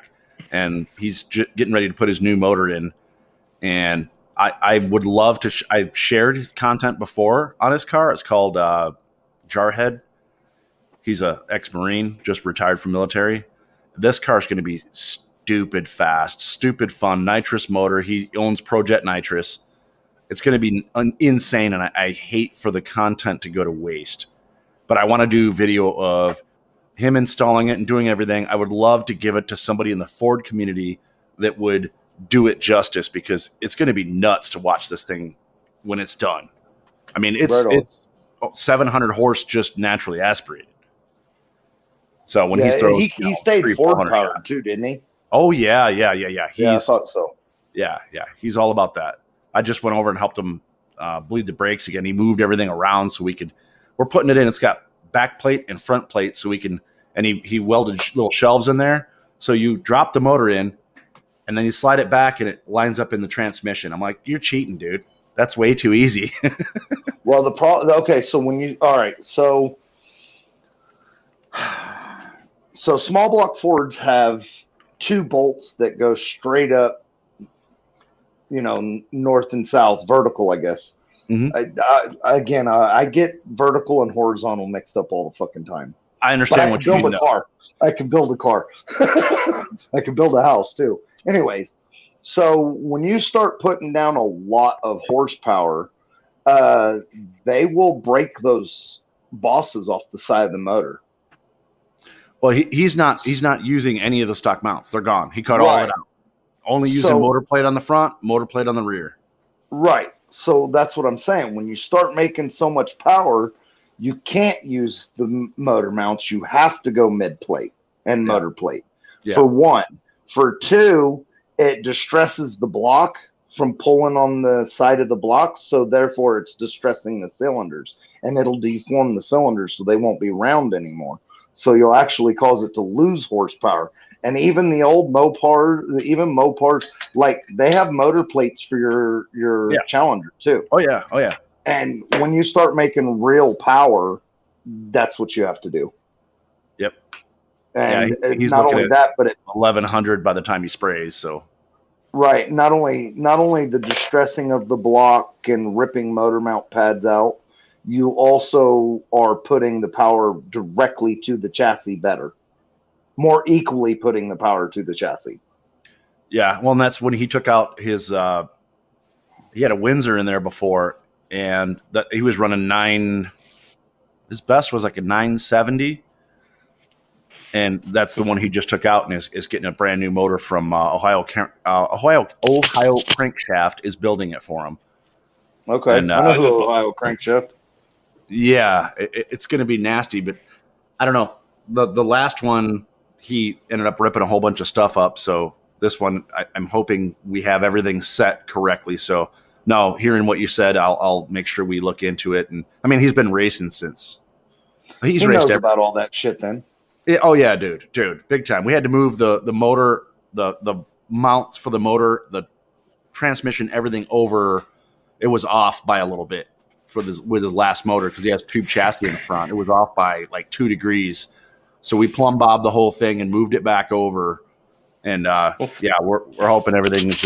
and he's getting ready to put his new motor in. And I would love to. I've shared his content before on his car. It's called Jarhead. He's a ex-Marine, just retired from military. This car is going to be stupid fast, stupid fun, nitrous motor. He owns Projet Nitrous. It's going to be insane, and I hate for the content to go to waste. But I want to do video of him installing it and doing everything. I would love to give it to somebody in the Ford community that would do it justice, because it's going to be nuts to watch this thing when it's done. I mean, it's 700 horse just naturally aspirated. So when he throws, he stayed Ford powered too, didn't he? Oh yeah. I thought so. Yeah. He's all about that. I just went over and helped him bleed the brakes again. He moved everything around so we're putting it in. It's got back plate and front plate, so we can, and he welded little shelves in there. So you drop the motor in, and then you slide it back, and it lines up in the transmission. I'm like, you're cheating, dude. That's way too easy. Well, okay, so so small block Fords have 2 bolts that go straight up, north and south, vertical, I guess. Mm-hmm. I get vertical and horizontal mixed up all the fucking time. I understand what you mean. I can build a car. I can build a house too. Anyways, so when you start putting down a lot of horsepower, they will break those bosses off the side of the motor. Well, he's not using any of the stock mounts. They're gone. He cut all of it out. Only using motor plate on the front, motor plate on the rear. Right. So that's what I'm saying. When you start making so much power, you can't use the motor mounts. You have to go mid plate and motor plate. Yeah. For one. For two, it distresses the block from pulling on the side of the block. So therefore it's distressing the cylinders, and it'll deform the cylinders so they won't be round anymore. So you'll actually cause it to lose horsepower. And even the old Mopars, like they have motor plates for your Challenger too. Oh yeah. And when you start making real power, that's what you have to do. Yep. And he's not only that, but 1100 by the time he sprays. So right, not only the distressing of the block and ripping motor mount pads out, you also are putting the power directly to the chassis better. More equally putting the power to the chassis. Yeah, well, and that's when he took out his. He had a Windsor in there before, and he was running 9. His best was like a 970, and that's the one he just took out, and is getting a brand new motor from Ohio Crankshaft is building it for him. Okay, and, I know who Ohio Crankshaft. Yeah, it's going to be nasty, but I don't know. The last one, he ended up ripping a whole bunch of stuff up. So this one, I'm hoping we have everything set correctly. So no, hearing what you said, I'll make sure we look into it. And I mean, he's been racing since he knows about all that shit then. Oh yeah, dude, big time. We had to move the motor, the mounts for the motor, the transmission, everything over. It was off by a little bit with his last motor, because he has tube chassis in the front. It was off by like 2 degrees. So we plumb bobbed the whole thing and moved it back over, and we're hoping everything's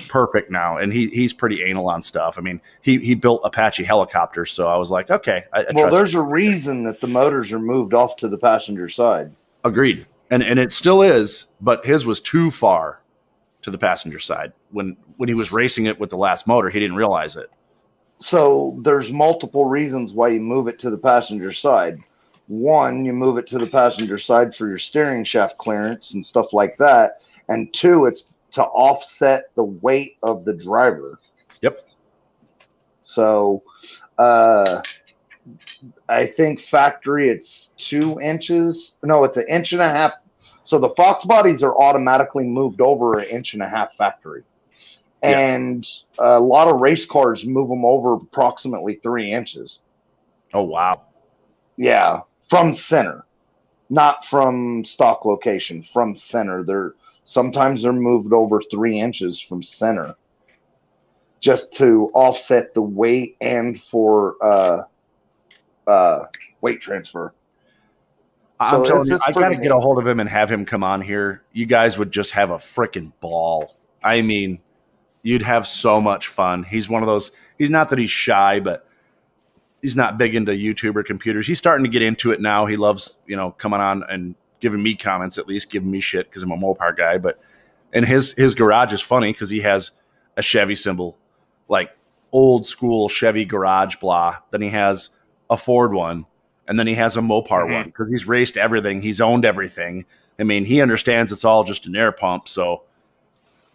perfect now. And he's pretty anal on stuff. I mean, he built Apache helicopters, so I was like, okay. There's a reason that the motors are moved off to the passenger side. Agreed, and it still is, but his was too far to the passenger side. When he was racing it with the last motor, he didn't realize it. So there's multiple reasons why you move it to the passenger side. One, you move it to the passenger side for your steering shaft clearance and stuff like that. And 2, it's to offset the weight of the driver. Yep. So I think factory it's 2 inches. No, it's 1.5 inches. So the Fox bodies are automatically moved over 1.5 inches factory. Yeah. And a lot of race cars move them over approximately 3 inches. Oh, wow. Yeah. From center, not from stock location, from center. Sometimes they're moved over 3 inches from center, just to offset the weight and for weight transfer. I'm telling you, I got to get a hold of him and have him come on here. You guys would just have a freaking ball. I mean, you'd have so much fun. He's one of those. He's not that he's shy, but he's not big into YouTube or computers. He's starting to get into it now. He loves, coming on and giving me comments, at least giving me shit because I'm a Mopar guy. And his garage is funny because he has a Chevy symbol, like old school Chevy garage blah. Then he has a Ford one, And then he has a Mopar one because he's raced everything. He's owned everything. I mean, he understands it's all just an air pump. So,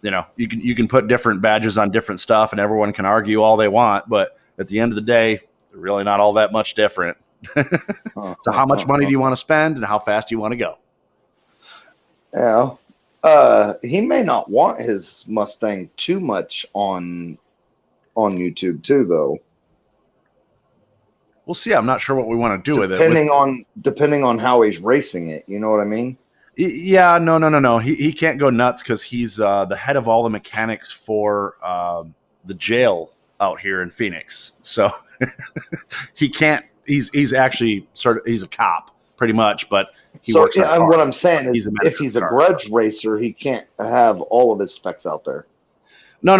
you can put different badges on different stuff and everyone can argue all they want. But at the end of the day, they're really not all that much different. So how much money do you want to spend and how fast do you want to go? Yeah. He may not want his Mustang too much on YouTube too, though. We'll see. I'm not sure what we want to do with it. Depending on how he's racing it. You know what I mean? Yeah, no. He can't go nuts because he's the head of all the mechanics for the jail out here in Phoenix. So he can't. He's actually he's a cop pretty much, but he works. Yeah, and what I'm saying is, if he's a grudge racer, he can't have all of his specs out there. No.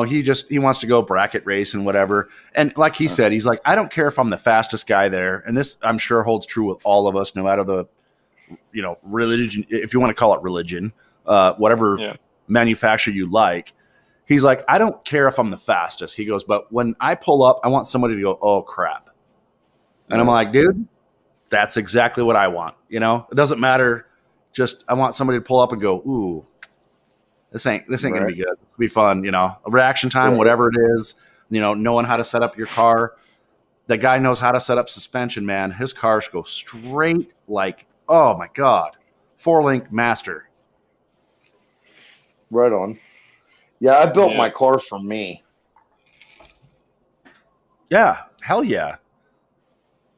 He wants to go bracket race and whatever. And like he said, he's like, I don't care if I'm the fastest guy there. And this, I'm sure, holds true with all of us, no matter the, religion, if you want to call it religion, whatever manufacturer you like. He's like, I don't care if I'm the fastest. He goes, but when I pull up, I want somebody to go, oh crap. And I'm like, dude, that's exactly what I want. It doesn't matter. Just, I want somebody to pull up and go, ooh, This ain't gonna be good. It'll be fun, a reaction time, whatever it is, knowing how to set up your car. That guy knows how to set up suspension, man. His cars go straight like, oh my God, 4-link master. Right on. Yeah, I built my car for me. Yeah, hell yeah.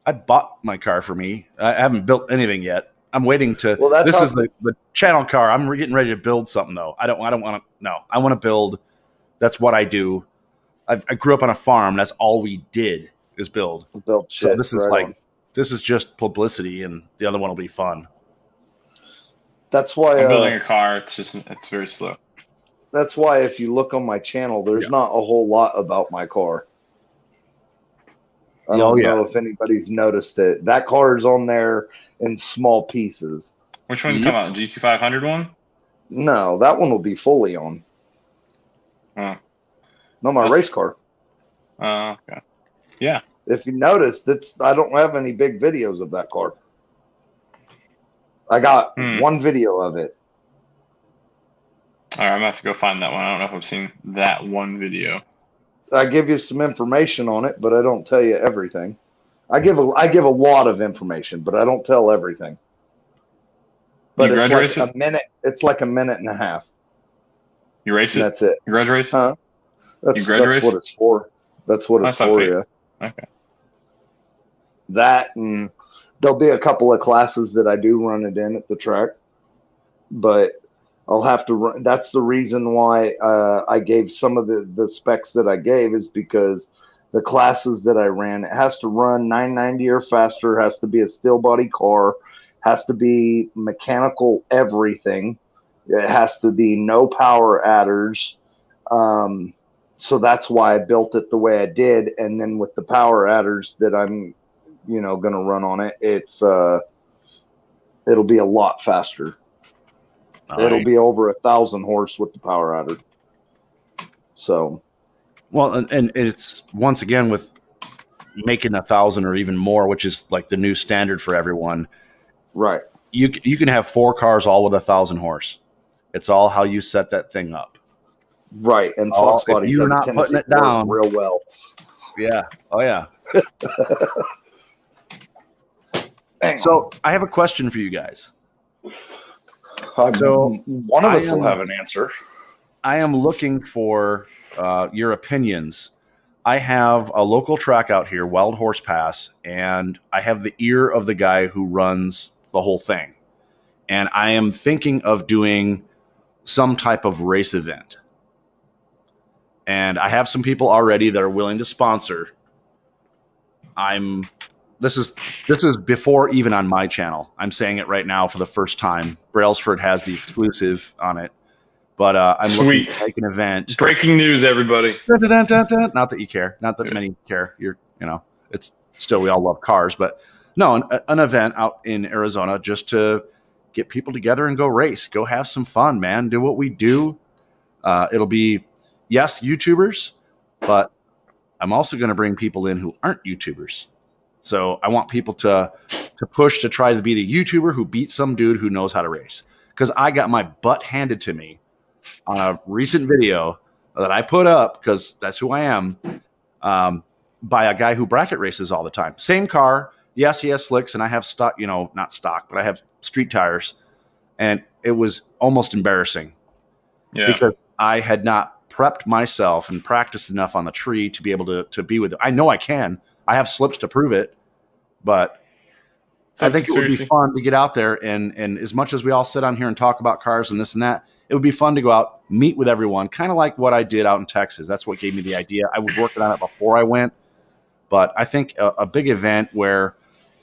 I bought my car for me. I haven't built anything yet. I'm waiting to. Well, this is the channel car. I'm getting ready to build something though. I don't want to. No, I want to build. That's what I do. I grew up on a farm. That's all we did is build. Build shit. So this is this is just publicity, and the other one will be fun. That's why I'm building a car. It's very slow. That's why if you look on my channel, there's not a whole lot about my car. I don't know if anybody's noticed it. That car is on there in small pieces. Which one are you talking about? The GT500 one? No, that one will be fully on. Oh. No, my race car. Okay. Yeah. If you noticed, I don't have any big videos of that car. I got one video of it. All right, I'm going to have to go find that one. I don't know if I've seen that one video. I give you some information on it, but I don't tell you everything. I give a lot of information, but I don't tell everything. But it's like a minute. It's like a minute and a half. You race it? That's it. You grudge race? Huh? That's what it's for. That's what it's for. Yeah. Okay. That, and there'll be a couple of classes that I do run it in at the track, but I'll have to run. That's the reason why I gave some of the specs that I gave, is because the classes that I ran, it has to run 990 or faster, has to be a steel body car, has to be mechanical everything. It has to be no power adders. So that's why I built it the way I did. And then with the power adders that I'm, going to run on it, it'll be a lot faster. It'll be over 1,000 horse with the power adder. So, well, and it's once again with making 1,000 or even more, which is like the new standard for everyone. Right. You can have 4 cars all with 1,000 horse. It's all how you set that thing up. Right. And Fox bodies, you're not putting it down real well. Yeah. Oh yeah. So I have a question for you guys. So one of us will have an answer. I am looking for your opinions. I have a local track out here, Wild Horse Pass, and I have the ear of the guy who runs the whole thing. And I am thinking of doing some type of race event. And I have some people already that are willing to sponsor. This is before even on my channel. I'm saying it right now for the first time. Brailsford has the exclusive on it. But I'm looking to make an event. Breaking news, everybody. Not that you care. Not that many care. It's still, we all love cars. But no, an event out in Arizona just to get people together and go race. Go have some fun, man. Do what we do. It'll be, yes, YouTubers, but I'm also going to bring people in who aren't YouTubers. So I want people to push to try to be the YouTuber who beats some dude who knows how to race. Because I got my butt handed to me on a recent video that I put up, because that's who I am, by a guy who bracket races all the time. Same car. Yes, he has slicks, and I have stock, not stock, but I have street tires. And it was almost embarrassing. Yeah. Because I had not prepped myself and practiced enough on the tree to be able to be with it. I know I can. I have slips to prove it. But I think it would be fun to get out there and as much as we all sit on here and talk about cars and this and that, it would be fun to go out, meet with everyone, kind of like what I did out in Texas. That's what gave me the idea. I was working on it before I went, but I think a big event where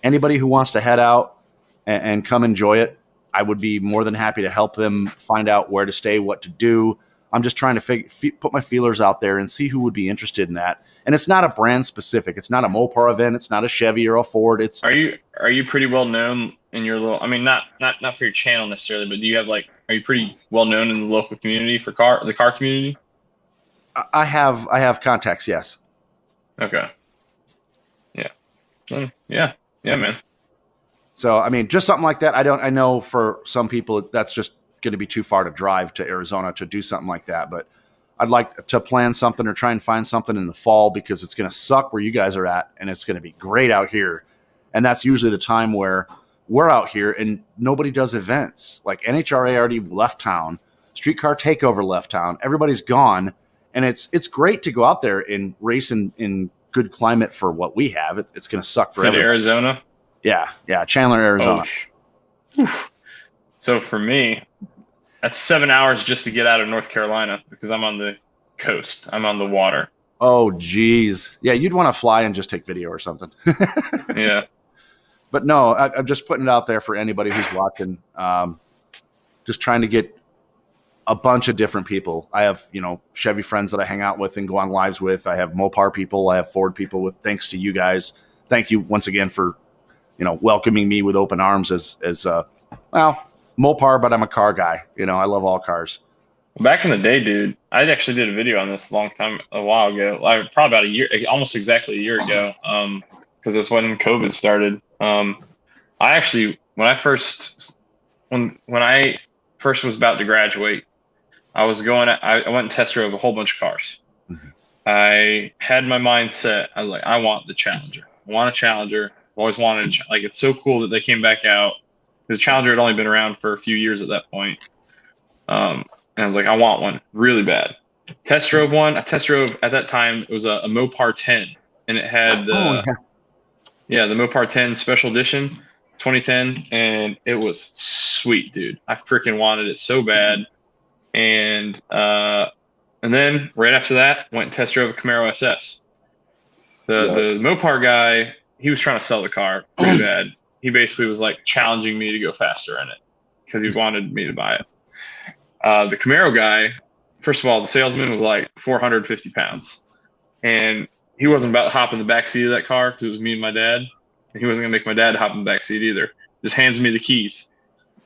anybody who wants to head out and come enjoy it, I would be more than happy to help them find out where to stay, what to do. I'm just trying to put my feelers out there and see who would be interested in that. And it's not a brand specific. It's not a Mopar event. It's not a Chevy or a Ford. It's Are you pretty well known in your little? I mean, not for your channel necessarily, but do you have are you pretty well known in the local community for the car community? I have contacts. Yes. Okay. Yeah. Yeah, man. So I mean, just something like that. I know for some people that's just going to be too far to drive to Arizona to do something like that, but I'd like to plan something or try and find something in the fall, because it's going to suck where you guys are at and it's going to be great out here. And that's usually the time where we're out here and nobody does events. Like NHRA already left town, Streetcar Takeover left town, everybody's gone. And it's great to go out there and race in good climate for what we have. It's going to suck for everyone. Arizona? Yeah, Chandler, Arizona. Oh, so for me, that's 7 hours just to get out of North Carolina, because I'm on the coast. I'm on the water. Oh, geez. Yeah, you'd want to fly and just take video or something. Yeah. But no, I'm just putting it out there for anybody who's watching. Just trying to get a bunch of different people. I have, Chevy friends that I hang out with and go on lives with. I have Mopar people. I have Ford people with, thanks to you guys. Thank you once again for, welcoming me with open arms as Mopar, but I'm a car guy. I love all cars. Back in the day, dude, I actually did a video on this a while ago. Probably about a year, almost exactly a year ago, because that's when COVID started. I actually, when I first was about to graduate, I went and test drove a whole bunch of cars. Mm-hmm. I had my mind set. I was like, I want the Challenger. I want a Challenger. I've always wanted it's so cool that they came back out. The Challenger had only been around for a few years at that point. And I was like, I want one really bad. Test drove one. I test drove at that time. It was a Mopar 10, and it had the Mopar 10 Special Edition 2010, and it was sweet, dude. I freaking wanted it so bad. And then right after that, went and test drove a Camaro SS. The Mopar guy, he was trying to sell the car pretty bad. He basically was challenging me to go faster in it because he wanted me to buy it. The Camaro guy, first of all, the salesman was 450 pounds, and he wasn't about to hop in the back seat of that car because it was me and my dad, and he wasn't gonna make my dad hop in the back seat either. Just hands me the keys,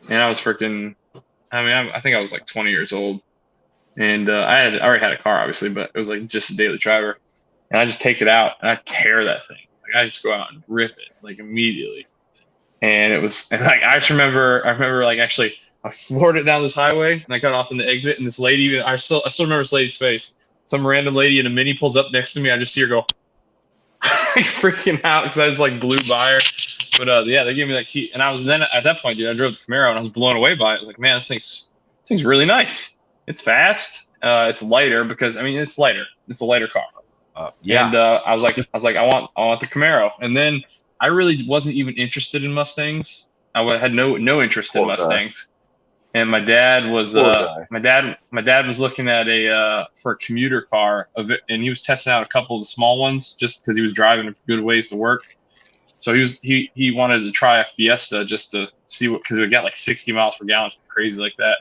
and I was freaking. I think I was 20 years old, and I already had a car, obviously, but it was just a daily driver, and I just take it out and I tear that thing. I just go out and rip it immediately, and it was I just remember actually. I floored it down this highway, and I got off in the exit, and this lady, I still remember this lady's face. Some random lady in a Mini pulls up next to me. I just see her go freaking out because I just blew by her. But they gave me that key, and at that point, dude, I drove the Camaro, and I was blown away by it. I was like, man, this thing's really nice. It's fast. It's lighter because it's lighter. It's a lighter car. Yeah. And I was like, I want the Camaro, and then I really wasn't even interested in Mustangs. I had no interest in Mustangs. And my dad was my dad was looking at for a commuter car and he was testing out a couple of the small ones just because he was driving a good ways to work. So he wanted to try a Fiesta just to see because it would get 60 miles per gallon, crazy like that.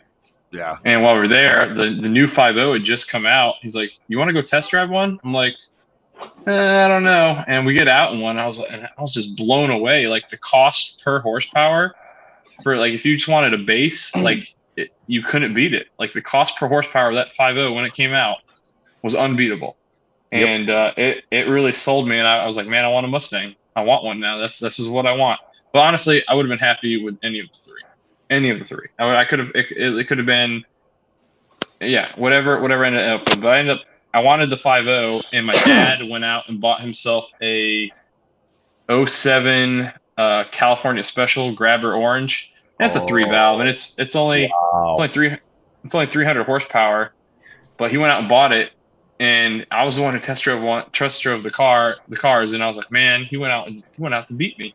Yeah. And while we're there, the new 5.0 had just come out. He's like, "You want to go test drive one?" I'm like, I don't know. And we get out in one. I was just blown away. The cost per horsepower. For if you just wanted a base, you couldn't beat it. The cost per horsepower of that 5.0 when it came out was unbeatable, and it really sold me. And I was like, man, I want a Mustang. I want one now. This is what I want. But honestly, I would have been happy with any of the three. Any of the three. I could have. It could have been. Yeah, whatever ended up. But I wanted the 5.0, and my dad went out and bought himself a 07 California Special Grabber Orange. That's a 3-valve, and it's only 300 horsepower. But he went out and bought it, and I was the one who test drove the cars, and I was like, man, he went out to beat me.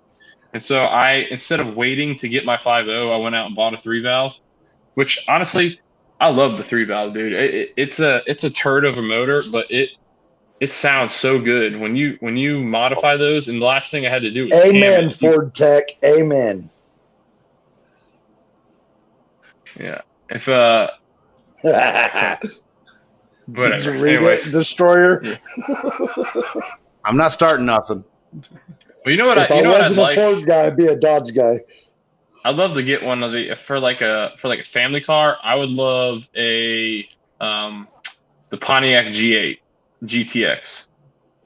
And so instead of waiting to get my 5.0, I went out and bought a 3-valve, which honestly, I love the 3-valve, dude. It's a turd of a motor, but it sounds so good when you modify those. And the last thing I had to do was amen, Ford Tech, amen. Yeah, if whatever. Did you read anyways, it, Destroyer? Yeah. I'm not starting nothing. Well, you know what? If I wasn't a Ford guy, I'd be a Dodge guy. I'd love to get one of the for like a family car. I would love the Pontiac G8 GTX.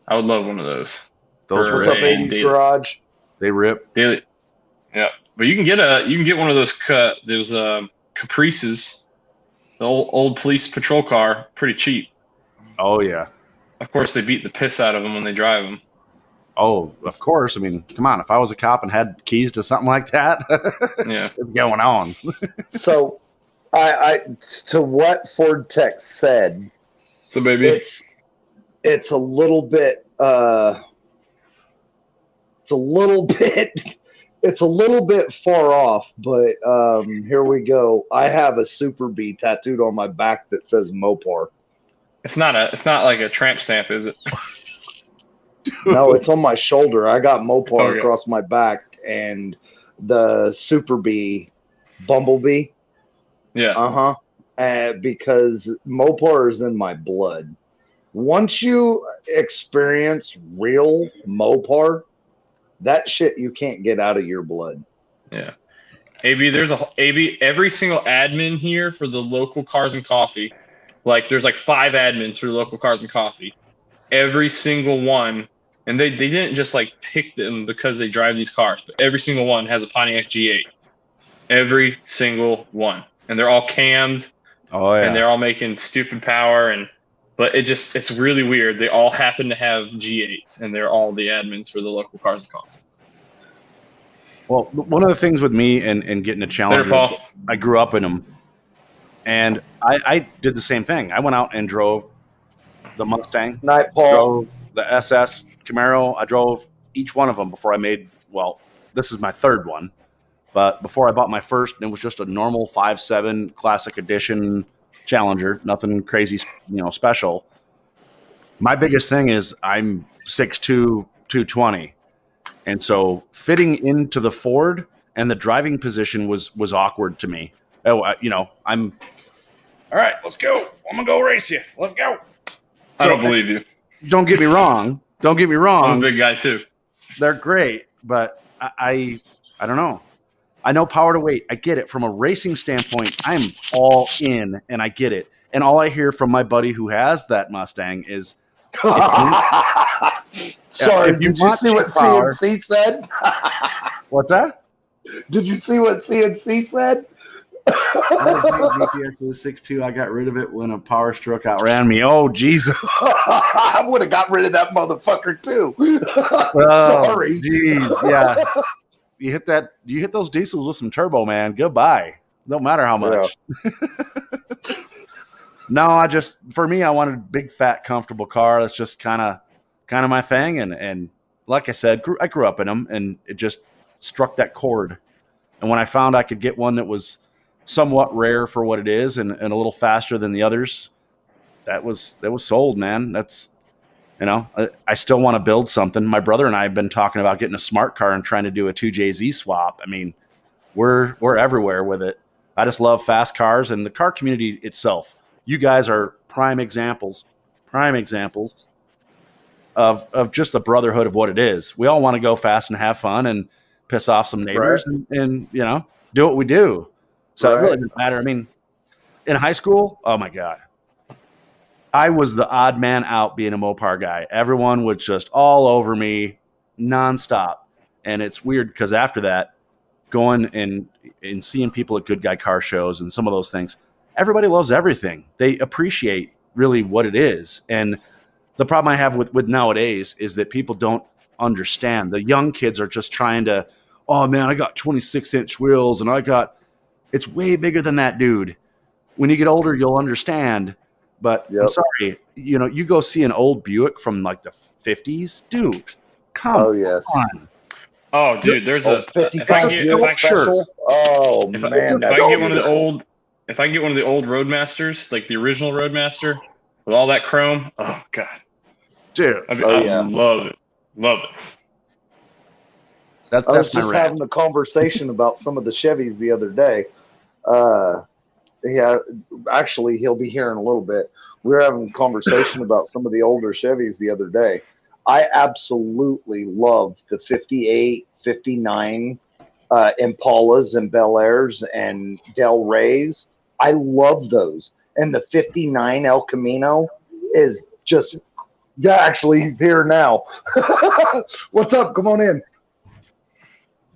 I would love one of those. Those were up 80s garage. They rip. Daily. Yeah, but you can get one of those Caprices, the old police patrol car, pretty cheap. Oh yeah. Of course, they beat the piss out of them when they drive them. Oh, of course. I mean, come on. If I was a cop and had keys to something like that, yeah, what's going on? So, I to what Ford Tech said. So, baby, it's a little bit. It's a little bit far off, but here we go. I have a Super B tattooed on my back that says Mopar. It's not like a tramp stamp, is it? No, it's on my shoulder. I got Mopar across my back, and the Super B Bumblebee. Yeah. Because Mopar is in my blood. Once you experience real Mopar, that shit you can't get out of your blood. Yeah. AB, every single admin here for the local Cars and Coffee, like there's like 5 admins for the local Cars and Coffee. Every single one, and they didn't just like pick them because they drive these cars, but every single one has a Pontiac G8. Every single one. And they're all cammed. Oh yeah. And they're all making stupid power, but it's really weird. They all happen to have G8s, and they're all the admins for the local Cars and Coffee. Well, one of the things with me and getting a challenge, I grew up in them, and I did the same thing. I went out and drove the Mustang, Night Paul, drove the SS Camaro. I drove each one of them before I made. Well, this is my third one, but before I bought my first, it was just a normal 5.7 Classic Edition Challenger, nothing crazy, special. My biggest thing is I'm 6'2", 220. And so fitting into the Ford and the driving position was awkward to me. I'm all right, let's go. I'm going to go race you. Let's go. I don't believe you. Don't get me wrong. I'm a big guy too. They're great, but I don't know. I know power to weight. I get it. From a racing standpoint, I'm all in, and I get it. And all I hear from my buddy who has that Mustang is, sorry, did you see what CNC said? What's that? Did you see what CNC said? GTX was 6'2". I got rid of it when a Power Stroke outran me. Oh, Jesus. I would have got rid of that motherfucker, too. Sorry. Jeez, yeah. You hit those diesels with some turbo, man. Goodbye. Don't matter how much. Yeah. No, for me, I wanted a big, fat, comfortable car. That's just kind of my thing. And like I said, I grew up in them, and it just struck that chord. And when I found I could get one that was somewhat rare for what it is and a little faster than the others, that was sold, man. That's, I still want to build something. My brother and I have been talking about getting a smart car and trying to do a 2JZ swap. I mean, we're everywhere with it. I just love fast cars, and the car community itself. You guys are prime examples of just the brotherhood of what it is. We all want to go fast and have fun and piss off some neighbors and do what we do. So it really didn't matter. I mean, in high school, oh my God, I was the odd man out being a Mopar guy. Everyone was just all over me. nonstop. And it's weird because after that, going and seeing people at good guy car shows and some of those things, everybody loves everything. They appreciate really what it is. And the problem I have with nowadays is that people don't understand. The young kids are just trying to, oh man, I got 26-inch wheels and it's way bigger than that, dude. When you get older, you'll understand. But I'm sorry, you go see an old Buick from like the 50s, dude. Come on. Oh, dude, there's a 55 special. Oh man, if I can get one of the old Roadmasters, like the original Roadmaster, with all that chrome, oh god, dude, I love it. I was just having a conversation about some of the Chevys the other day. Yeah, actually, he'll be here in a little bit. We were having a conversation about some of the older Chevys the other day. I absolutely love the 58, 59 Impalas and Bel Airs and Del Reys. I love those. And the 59 El Camino is just, actually, he's here now. What's up? Come on in.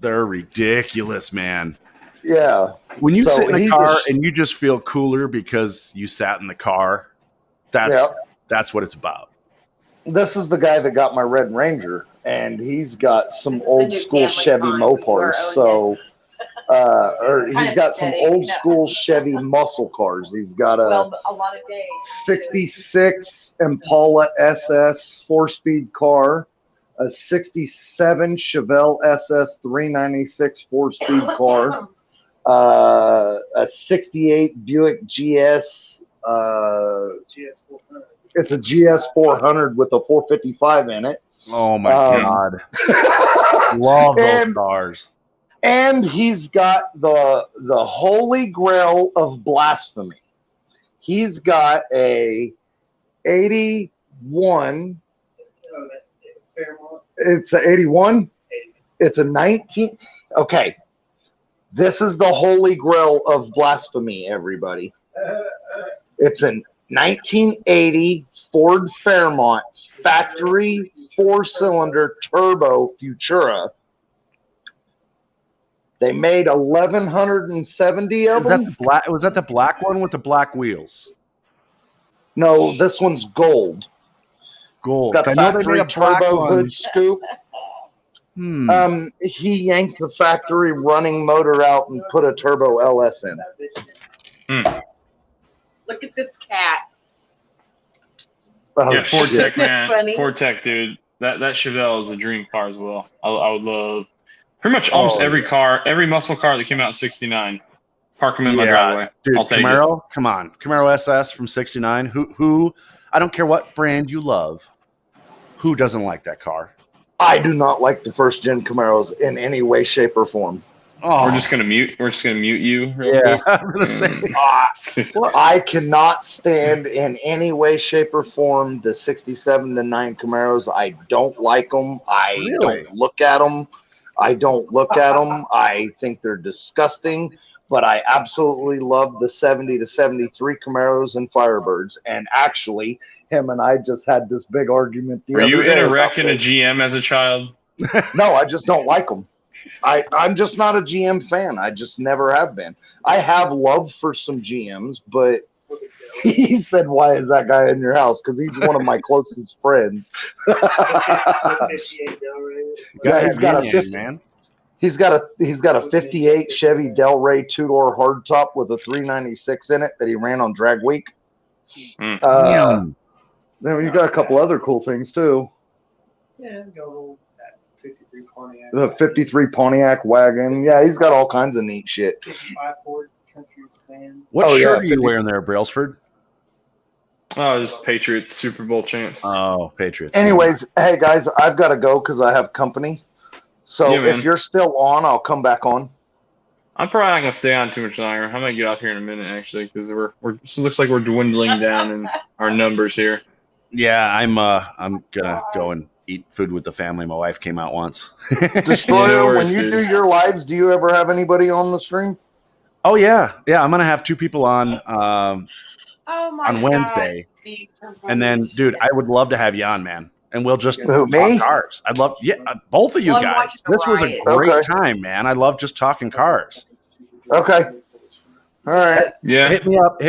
They're ridiculous, man. Yeah. When you sit in a car and you just feel cooler because you sat in the car, that's what it's about. This is the guy that got my Red Ranger, and he's got some old school Chevy Mopars. So, or he's got some old school Chevy muscle cars. He's got a 66 Impala SS 4-speed car, a 67 Chevelle SS 396 4-speed car, a 68 Buick GS. It's a GS 400 with a 455 in it. Oh my god! Love those cars. And he's got the holy grail of blasphemy. He's got a 81. It's an 81. It's a 19. Okay, this is the holy grail of blasphemy, everybody. It's an 1980 Ford Fairmont factory 4-cylinder turbo Futura. They made 1,170 of them. Was that the black one with the black wheels? No, this one's gold. Gold. It's got factory turbo hood scoop. He yanked the factory running motor out and put a turbo LS in. Look at this cat. Yeah, Ford Tech, man. Ford Tech, dude. That Chevelle is a dream car as well. I would love pretty much almost every car, every muscle car that came out in '69. Park them in my driveway. Dude, I'll take Camaro, come on. Camaro SS from '69. Who? I don't care what brand you love. Who doesn't like that car? I do not like the first gen Camaros in any way, shape, or form. Oh. We're just gonna mute you. Real quick. I'm gonna say. I cannot stand in any way, shape, or form the '67 to '9 Camaros. I don't like them. I don't look at them. I think they're disgusting. But I absolutely love the '70 to '73 Camaros and Firebirds. And actually, him and I just had this big argument the other day. Were you in a wreck in a GM as a child? No, I just don't like them. I'm just not a GM fan. I just never have been. I have love for some GMs, but he said, "Why is that guy in your house?" Because he's one of my closest friends. He's got a 58 Chevy Del Rey 2-door hardtop with a 396 in it that he ran on Drag Week. Then you got a couple other cool things too. Yeah, go. 53 Pontiac. The 53 Pontiac wagon. Yeah, he's got all kinds of neat shit. 55 Ford Country Stand. What shirt are you wearing there, Brailsford? Oh, just Patriots Super Bowl champs. Oh, Patriots. Anyways, hey guys, I've got to go because I have company. So if you're still on, I'll come back on. I'm probably not gonna stay on too much longer. I'm gonna get off here in a minute actually because it looks like we're dwindling down in our numbers here. Yeah, I'm gonna go and eat food with the family. My wife came out once. Destroyer, when you do your lives, do you ever have anybody on the stream? Oh yeah. I'm gonna have 2 people on on Wednesday. And then, dude, I would love to have you on, man. and we'll just me? talk cars. I'd love, both of you Well, I'm guys. watching the This was a riot. great Okay. time, man. I love just talking cars. Okay. All right. Yeah. Hit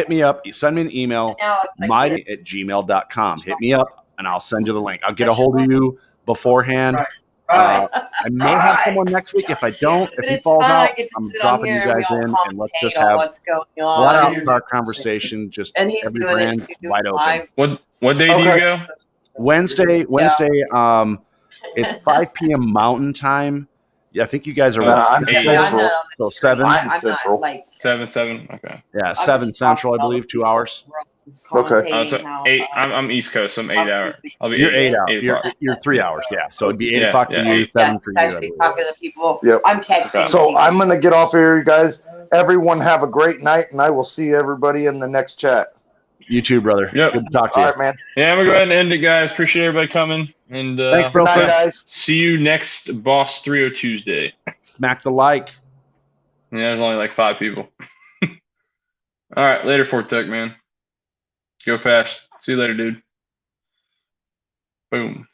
me up. You send me an email, Now it's like mighty@gmail.com. Hit me up, and I'll send you the link. I'll get a hold of you beforehand. Right. I may have someone next week. If I don't, But if he it's falls fun. out, I get to I'm sit on dropping you here and guys we all in, and let's commentate just on have what's going flat on. out car conversation. Just And he's every doing brand it too, wide open. live. What day do you Okay. go? Wednesday. It's 5 p.m. Mountain time. Yeah, I think you guys are I'm eight. Yeah, I'm Central. not on So the 7? screen. I'm I'm Central. not like 7. Okay. Yeah, I'm 7 just Central, I talking believe, about 2 hours. Okay. So commentating how, 8. I'm East Coast. So I'm 8 hours. I'll be You're 8 8 hours. o'clock. You're 3 hours. Yeah, so it'd be 8 Yeah, o'clock for yeah, you, 8. 7 for you. I actually believe. talking to people. Yep. I'm texting. So people. I'm going to get off here, you guys. Everyone have a great night, and I will see everybody in the next chat. You too, brother. Yep. Good to talk to All you. right, man. Yeah, I'm gonna go ahead and end it, guys. Appreciate everybody coming. And Thanks, Good night, Wilson. guys. see you next Boss 30 Tuesday. Smack the like. Yeah, there's only like 5 people. All right, later, Fortec, man. Go fast. See you later, dude. Boom.